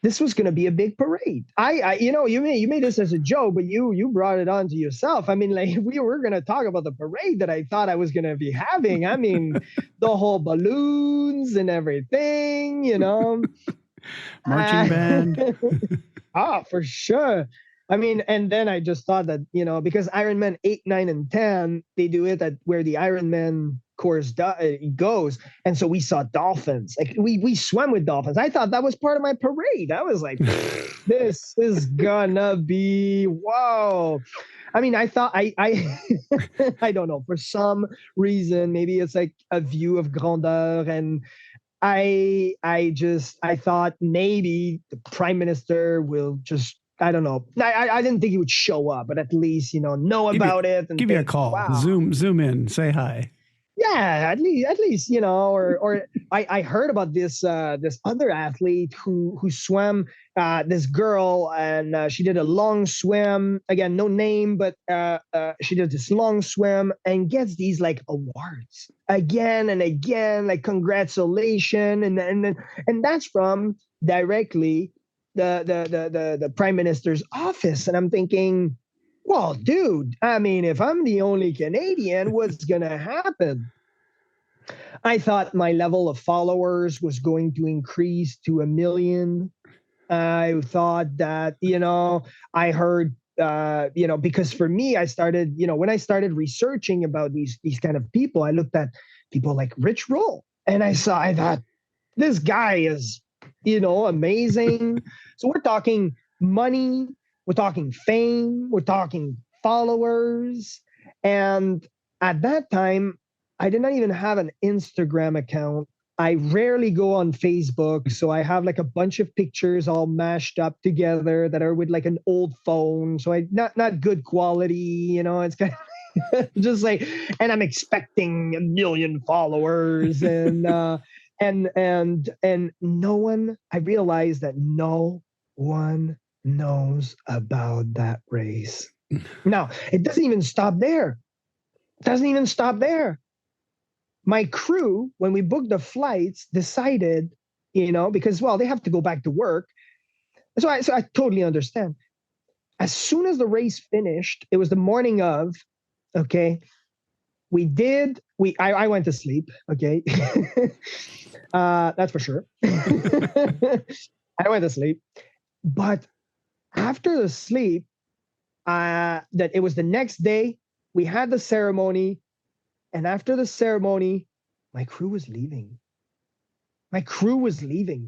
this was going to be a big parade. You made this as a joke, but you brought it on to yourself. I mean, like we were going to talk about the parade that I thought I was going to be having. I mean, the whole balloons and everything, Marching band. For sure. I mean, and then I just thought that, because Ironman 8, 9, and 10, they do it at where the Ironman course goes. And so we saw dolphins. Like we swam with dolphins. I thought that was part of my parade. I was like, this is gonna be, whoa. I mean, I thought I I don't know, for some reason, maybe it's like a view of grandeur, and I thought maybe the prime minister will just, I don't know. I didn't think he would show up, but at least, know about it. And give you a call. Wow. Zoom in, say hi. Yeah, at least, or I heard about this other athlete who swam, this girl, and she did a long swim. Again, no name, but she did this long swim and gets these like awards again and again, like congratulations, and that's from directly the prime minister's office. And I'm thinking, well, dude, I mean, if I'm the only Canadian, what's going to happen? I thought my level of followers was going to increase to 1 million. I thought that, I heard, because for me, I started, when I started researching about these kind of people, I looked at people like Rich Roll, and I thought, this guy is, amazing. So we're talking money. We're talking fame, we're talking followers. And at that time, I did not even have an Instagram account. I rarely go on Facebook. So I have like a bunch of pictures all mashed up together that are with like an old phone. So not good quality, it's kind of just like, and I'm expecting 1 million followers, and no one, I realized that no one knows about that race. Now, it doesn't even stop there. My crew, when we booked the flights, decided, because, well, they have to go back to work. So I totally understand. As soon as the race finished, it was the morning of, okay, I went to sleep, okay? That's for sure. I went to sleep. But after the sleep, that it was the next day, we had the ceremony. And after the ceremony, my crew was leaving.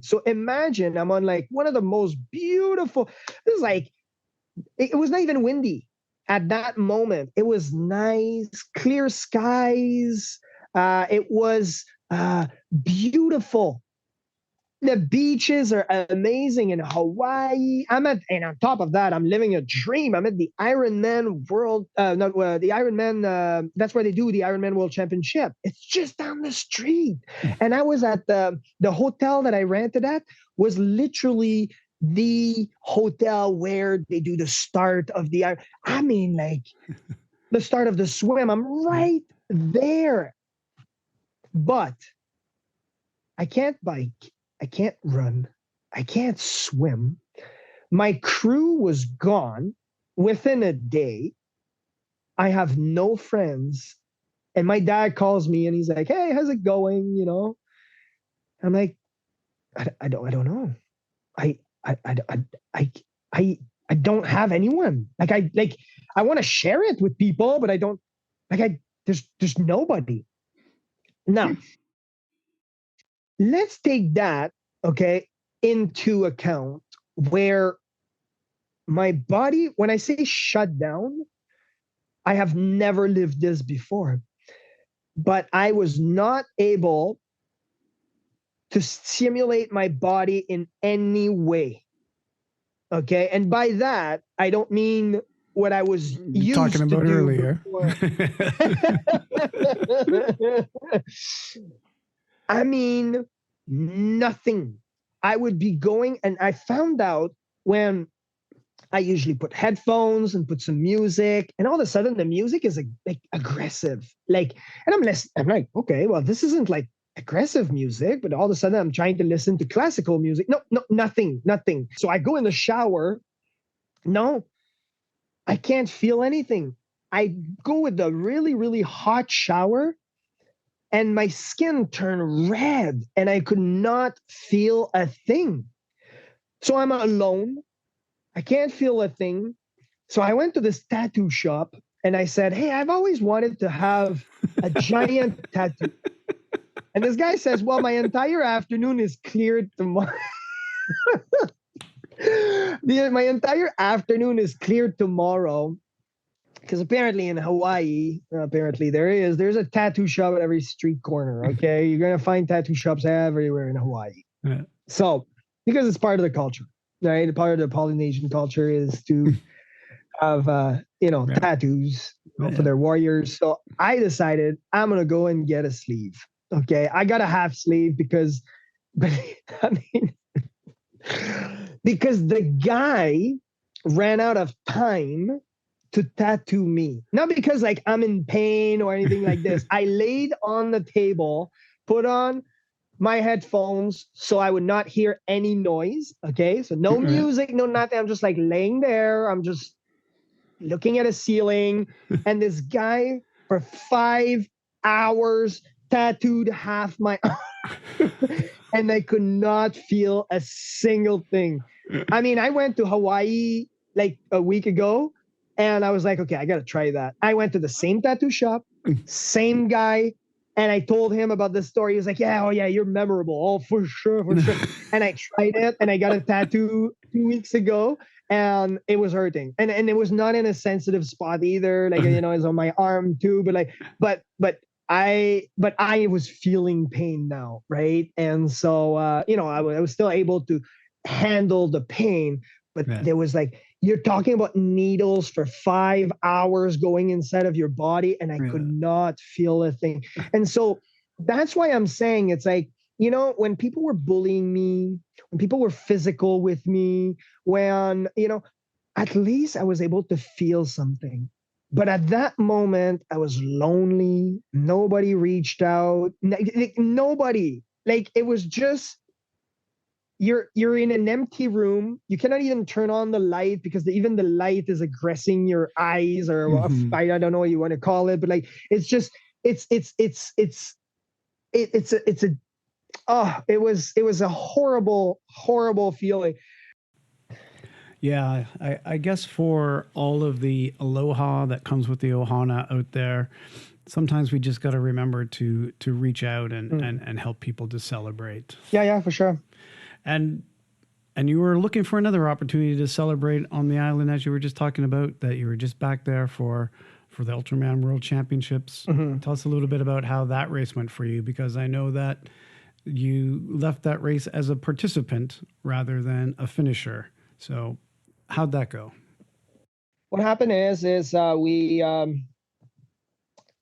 So imagine I'm on like one of the most beautiful, this is like, it was not even windy at that moment. It was nice, clear skies. It was beautiful. The beaches are amazing in Hawaii. And on top of that, I'm living a dream. I'm at the Ironman the Ironman, that's where they do the Ironman World Championship. It's just down the street. And I was at the hotel that I rented at was literally the hotel where they do the start of the start of the swim. I'm right there. But I can't bike. I can't run. I can't swim. My crew was gone within a day. I have no friends. And my dad calls me and he's like, hey, how's it going? I'm like, I don't know. I don't have anyone. I want to share it with people, but I don't there's nobody. Now, let's take that, okay, into account where my body, when I say shut down, I have never lived this before, but I was not able to stimulate my body in any way. Okay. And by that, I don't mean what I was used talking about to do earlier. I mean, nothing. I would be going, and I found out when I usually put headphones and put some music, and all of a sudden the music is like aggressive. And I'm like, okay, well, this isn't like aggressive music, but all of a sudden I'm trying to listen to classical music. No, nothing. So I go in the shower. No, I can't feel anything. I go with a really, really hot shower and my skin turned red and I could not feel a thing. So I'm alone. I can't feel a thing. So I went to this tattoo shop and I said, hey, I've always wanted to have a giant tattoo. And this guy says, well, my entire afternoon is cleared tomorrow. My entire afternoon is cleared tomorrow. Because apparently in Hawaii, there's a tattoo shop at every street corner. Okay. You're going to find tattoo shops everywhere in Hawaii. Yeah. So, because it's part of the culture, right? Part of the Polynesian culture is to have, tattoos for their warriors. So I decided I'm going to go and get a sleeve. Okay. I got a half sleeve because the guy ran out of time to tattoo me. Not because like I'm in pain or anything like this. I laid on the table, put on my headphones so I would not hear any noise. Okay. So no music, no nothing. I'm just like laying there. I'm just looking at a ceiling. And this guy for 5 hours tattooed half my arm. And I could not feel a single thing. I mean, I went to Hawaii like a week ago and I was like, okay, I got to try that. I went to the same tattoo shop, same guy. And I told him about this story. He was like, yeah, you're memorable. Oh, for sure. And I tried it and I got a tattoo 2 weeks ago and it was hurting. And it was not in a sensitive spot either. Like, it's on my arm too, but I was feeling pain now. Right. And so, I was still able to handle the pain, but there was like, you're talking about needles for 5 hours going inside of your body, and I could not feel a thing. And so that's why I'm saying it's like, when people were bullying me, when people were physical with me, when, at least I was able to feel something. But at that moment, I was lonely. Nobody reached out. Nobody. Like, it was just, you're in an empty room. You cannot even turn on the light because even the light is aggressing your eyes, or I don't know what you want to call it, but like it was a horrible feeling. Yeah, I guess for all of the aloha that comes with the ohana out there, sometimes we just got to remember to reach out and help people to celebrate. Yeah, for sure. And you were looking for another opportunity to celebrate on the island, as you were just talking about, that you were just back there for the Ultraman World Championships. Tell us a little bit about how that race went for you, because I know that you left that race as a participant rather than a finisher. So how'd that go? What happened is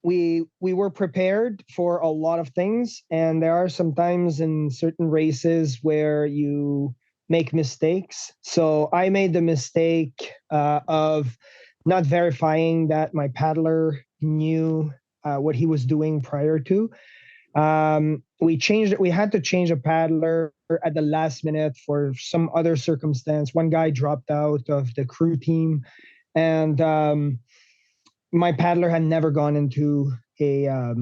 we were prepared for a lot of things, and there are some times in certain races where you make mistakes. So I made the mistake of not verifying that my paddler knew what he was doing prior to. We changed it. We had to change a paddler at the last minute for some other circumstance. One guy dropped out of the crew team, and my paddler had never gone into a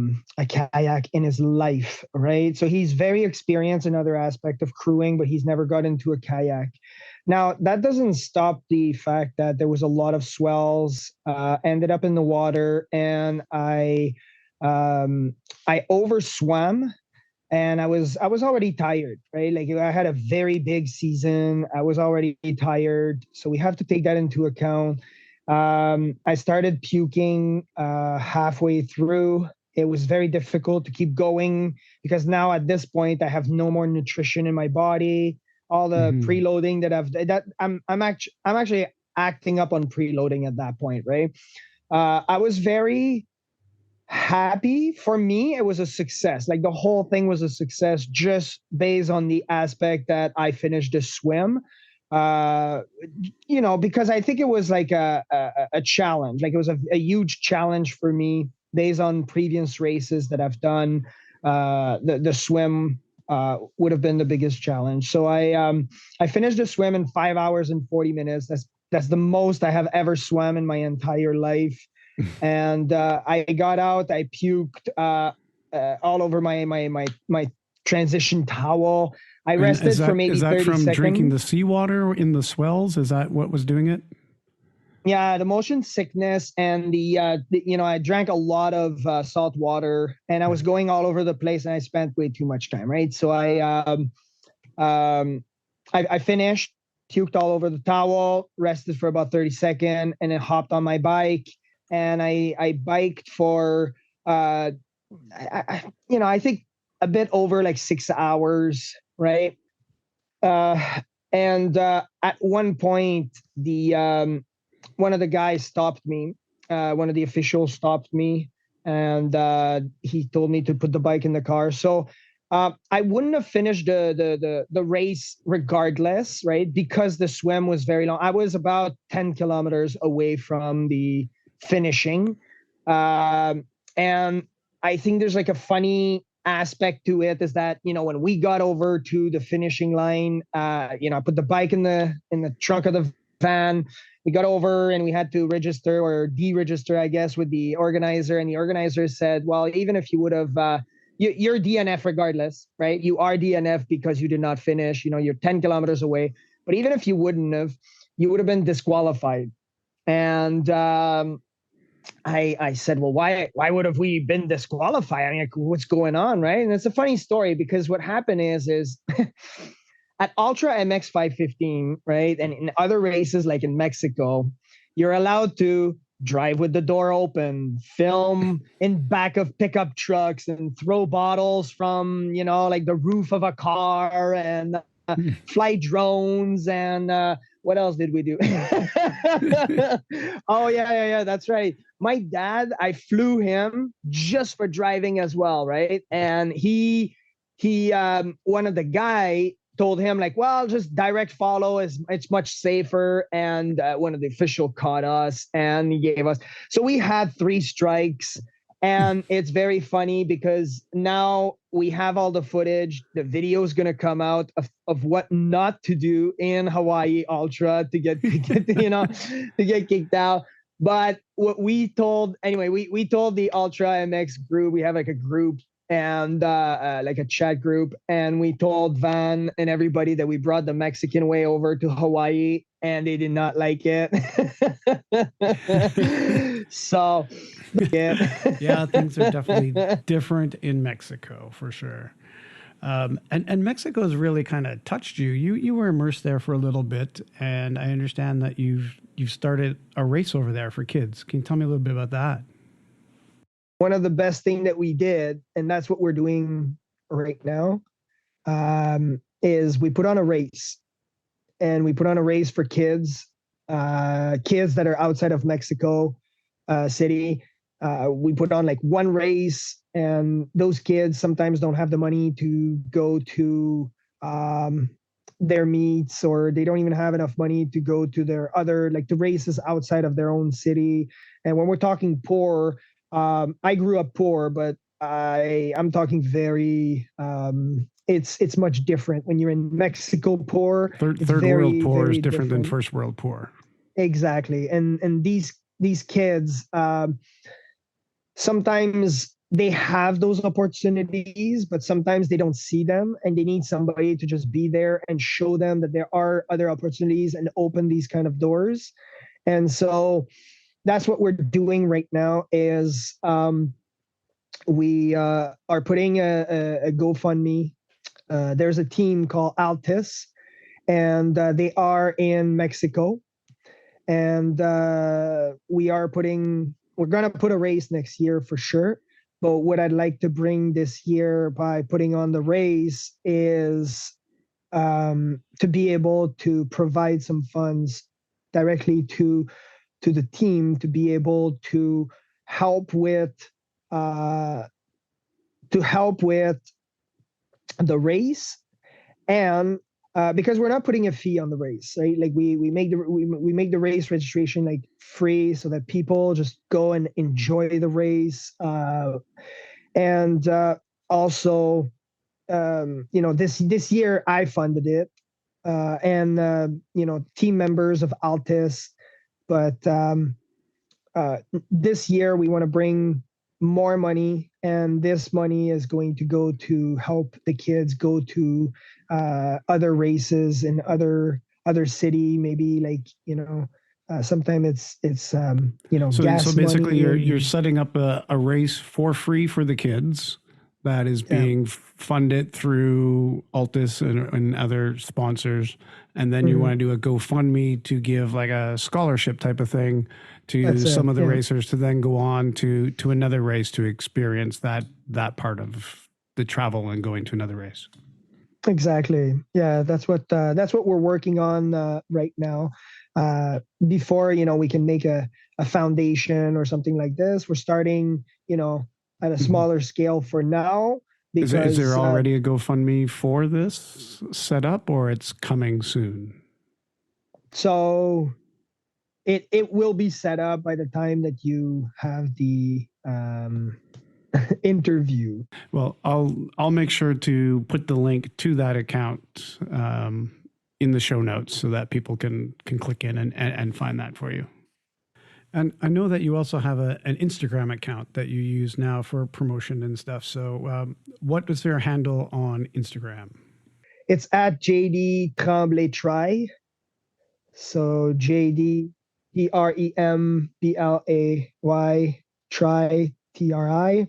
kayak in his life, right? So he's very experienced in other aspect of crewing, but he's never got into a kayak. Now, that doesn't stop the fact that there was a lot of swells, ended up in the water, and I overswam, and I was already tired, right? Like I had a very big season. I was already tired. So we have to take that into account. I started puking halfway through. It was very difficult to keep going because now at this point I have no more nutrition in my body. All the preloading that I'm actually acting up on preloading at that point, right? I was very happy. For me, it was a success. Like the whole thing was a success just based on the aspect that I finished the swim. Because I think it was like a challenge. Like it was a huge challenge for me based on previous races that I've done. The swim would have been the biggest challenge. So I finished the swim in 5 hours and 40 minutes. That's the most I have ever swam in my entire life. And I got out. I puked all over my transition towel. I rested for maybe 30 seconds. Is that from drinking the seawater in the swells? Is that what was doing it? Yeah, the motion sickness and I drank a lot of salt water, and I was going all over the place, and I spent way too much time, right? So I finished, puked all over the towel, rested for about 30 seconds, and then hopped on my bike, and I biked for I think a bit over like 6 hours, right? And at one point, one of the guys stopped me. One of the officials stopped me, and he told me to put the bike in the car. So I wouldn't have finished the race regardless, right? Because the swim was very long. I was about 10 kilometers away from the finishing. And I think there's like a funny aspect to it is that, when we got over to the finishing line, I put the bike in the trunk of the van. We got over and we had to register or deregister, I guess, with the organizer. And the organizer said, well, even if you would have, you're DNF regardless, right? You are DNF because you did not finish, you're 10 kilometers away. But even if you wouldn't have, you would have been disqualified. And I said, well, why would have we been disqualified? I mean, like, what's going on, right? And it's a funny story because what happened is at Ultra MX 515, right? And in other races, like in Mexico, you're allowed to drive with the door open, film in back of pickup trucks, and throw bottles from, like the roof of a car, and fly drones, and what else did we do? Oh, yeah, that's right. My dad, I flew him just for driving as well, right? And he one of the guy told him like, well, just direct follow it's much safer. And one of the official caught us and he gave us. So we had 3 strikes, and it's very funny because now we have all the footage. The video is going to come out of what not to do in Hawaii Ultra to get kicked out. But what we told, anyway, we told the Ultra MX group, we have like a group and like a chat group, and we told Van and everybody that we brought the Mexican way over to Hawaii, and they did not like it. So yeah, things are definitely different in Mexico for sure. And Mexico's really kind of touched you. You were immersed there for a little bit, and I understand that you've started a race over there for kids. Can you tell me a little bit about that? One of the best thing that we did, and that's what we're doing right now, is we put on a race. And we put on a race for kids that are outside of Mexico City. We put on like one race, and those kids sometimes don't have the money to go to their meets, or they don't even have enough money to go to their other, like the races outside of their own city. And when we're talking poor, I grew up poor, but I'm talking very, it's much different when you're in Mexico poor. Third world poor is different than first world poor. Exactly. And these kids, sometimes they have those opportunities, but sometimes they don't see them, and they need somebody to just be there and show them that there are other opportunities and open these kind of doors. And so that's what we're doing right now is we are putting a GoFundMe. There's a team called Altis, and they are in Mexico. And we're going to put a race next year for sure. But what I'd like to bring this year by putting on the race is to be able to provide some funds directly to the team to be able to help with the race, and because we're not putting a fee on the race, right? Like we make the race registration like free so that people just go and enjoy the race, and also this year I funded it, and team members of Altis, but this year we want to bring more money, and this money is going to go to help the kids go to other races in other city, maybe like sometimes it's So gas basically money. you're setting up a race for free for the kids that is being funded through Altis and other sponsors, and then you want to do a GoFundMe to give like a scholarship type of thing to some of the racers to then go on to another race to experience that part of the travel and going to another race. Exactly. Yeah, that's what we're working on right now. Before we can make a foundation or something like this, we're starting at a smaller scale for now. Because is there already a GoFundMe for this set up, or it's coming soon? So it will be set up by the time that you have the interview. Well, I'll make sure to put the link to that account in the show notes so that people can click in and find that for you. And I know that you also have an Instagram account that you use now for promotion and stuff. So what is their handle on Instagram? It's at JD Tremblay Try. So JD TREMBLAY Try TRI.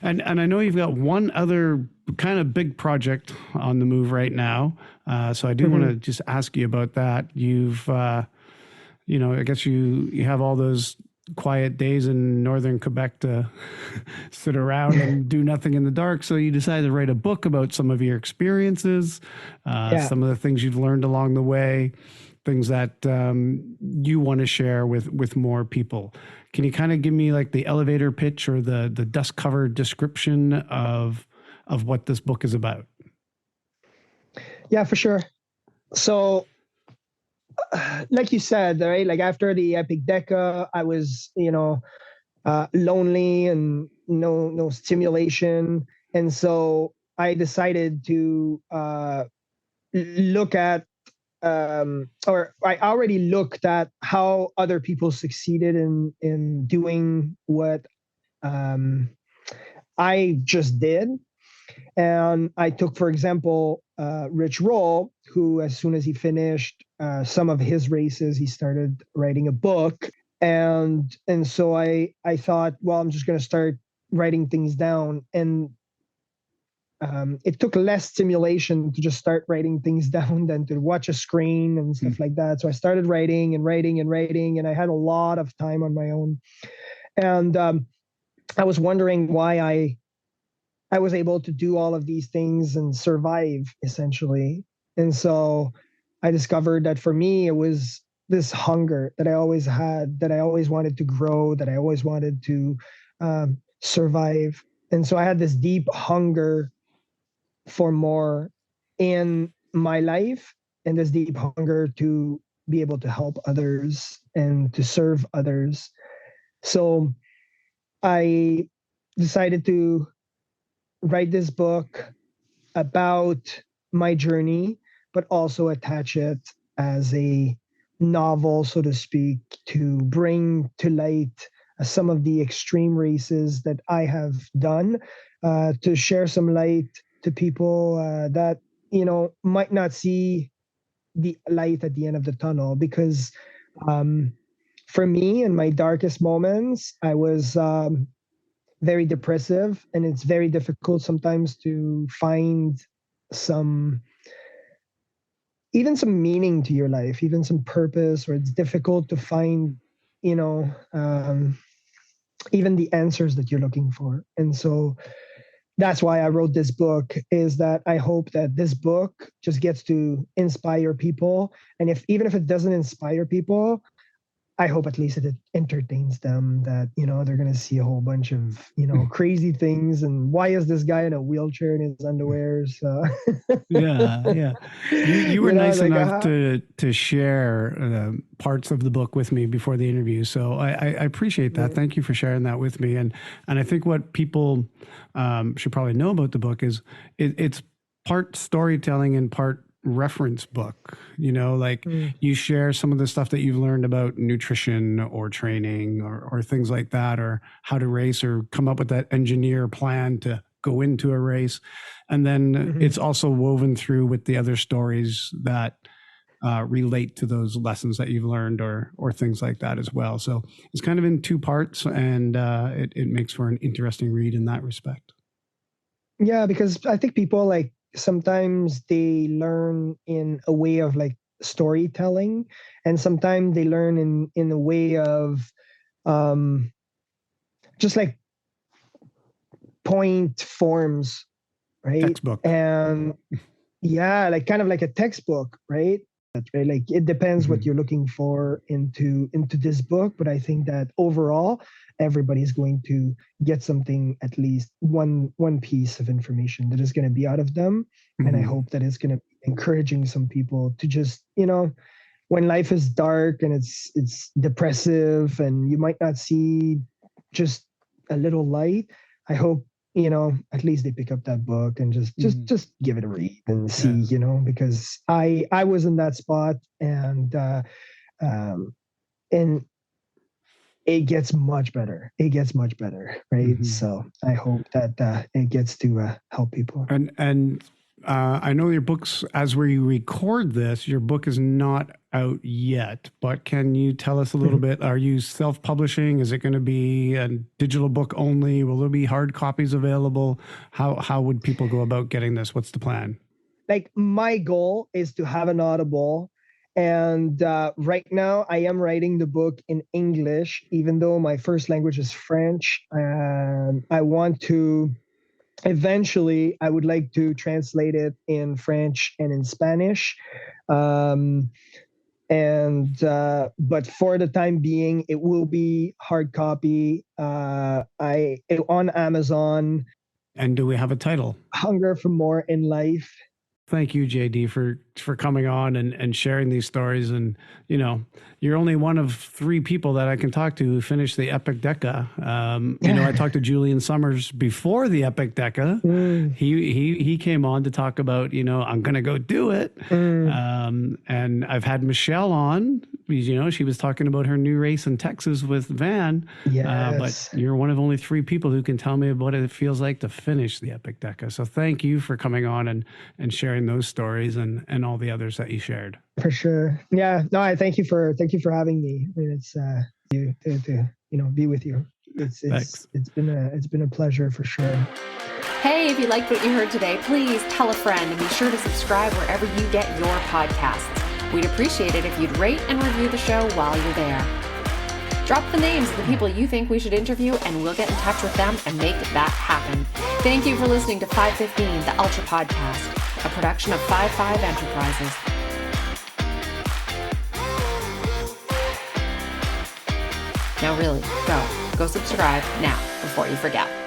And I know you've got one other kind of big project on the move right now. So I do want to just ask you about that. You've I guess you have all those quiet days in northern Quebec to sit around and do nothing in the dark. So you decided to write a book about some of your experiences, some of the things you've learned along the way, things that you want to share with more people. Can you kind of give me like the elevator pitch or the dust covered description of what this book is about? Yeah, for sure. So like you said, right? Like after the epic Deca, I was, lonely and no stimulation. And so I decided to look at, or I already looked at how other people succeeded in doing what I just did. And I took, for example, Rich Roll, who, as soon as he finished some of his races, he started writing a book. And so I thought, well, I'm just going to start writing things down. And it took less stimulation to just start writing things down than to watch a screen and stuff like that. So I started writing, and I had a lot of time on my own. And I was wondering why I was able to do all of these things and survive, essentially. And so I discovered that for me, it was this hunger that I always had, that I always wanted to grow, that I always wanted to survive. And so I had this deep hunger for more in my life, and this deep hunger to be able to help others and to serve others. So I decided to write this book about my journey, but also attach it as a novel, so to speak, to bring to light some of the extreme races that I have done, to share some light to people that, might not see the light at the end of the tunnel. Because for me, in my darkest moments, I was very depressive, and it's very difficult sometimes to find even some meaning to your life, even some purpose, or it's difficult to find, even the answers that you're looking for. And so that's why I wrote this book, is that I hope that this book just gets to inspire people. And even if it doesn't inspire people, I hope at least it entertains them, that, they're going to see a whole bunch of, crazy things. And why is this guy in a wheelchair in his underwear? So Yeah. You were nice enough to share parts of the book with me before the interview. So I appreciate that. Thank you for sharing that with me. And I think what people should probably know about the book is it's part storytelling and part reference book. You share some of the stuff that you've learned about nutrition or training or things like that, or how to race, or come up with that engineer plan to go into a race. And then it's also woven through with the other stories that relate to those lessons that you've learned, or things like that as well. So it's kind of in two parts, and it makes for an interesting read in that respect. Yeah, because I think people sometimes they learn in a way of storytelling, and sometimes they learn in a way of just point forms, right? Textbook. And yeah, kind of like a textbook, right? Right. It depends what you're looking for into this book, but I think that overall everybody's going to get something, at least one piece of information that is going to be out of them. And I hope that it's going to be encouraging some people to just, when life is dark and it's depressive and you might not see just a little light, I hope, at least they pick up that book and just give it a read and see, because I was in that spot, and it gets much better. It gets much better. Right. So I hope that it gets to help people. And I know your books, as we record this, your book is not out yet, but can you tell us a little bit? Are you self-publishing? Is it going to be a digital book only? Will there be hard copies available? How would people go about getting this? What's the plan? My goal is to have an Audible. And right now I am writing the book in English, even though my first language is French. I want to... Eventually, I would like to translate it in French and in Spanish. But for the time being, it will be hard copy on Amazon. And do we have a title? Hunger for More in Life. Thank you, JD, for coming on and sharing these stories. And, you're only one of 3 people that I can talk to who finished the Epic Deca. I talked to Julian Summers before the Epic Deca. He came on to talk about, I'm going to go do it. And I've had Michelle on, she was talking about her new race in Texas with Van. Yes. But you're one of only 3 people who can tell me what it feels like to finish the Epic Deca. So thank you for coming on and sharing those stories and all the others that you shared. For sure. Yeah. No, I thank you for having me. I mean, it's to be with you. It's been a pleasure for sure. Hey, if you liked what you heard today, please tell a friend and be sure to subscribe wherever you get your podcasts. We'd appreciate it if you'd rate and review the show while you're there. Drop the names of the people you think we should interview, and we'll get in touch with them and make that happen. Thank you for listening to 515, the Ultra Podcast, a production of 55 Enterprises. Now really, go subscribe now before you forget.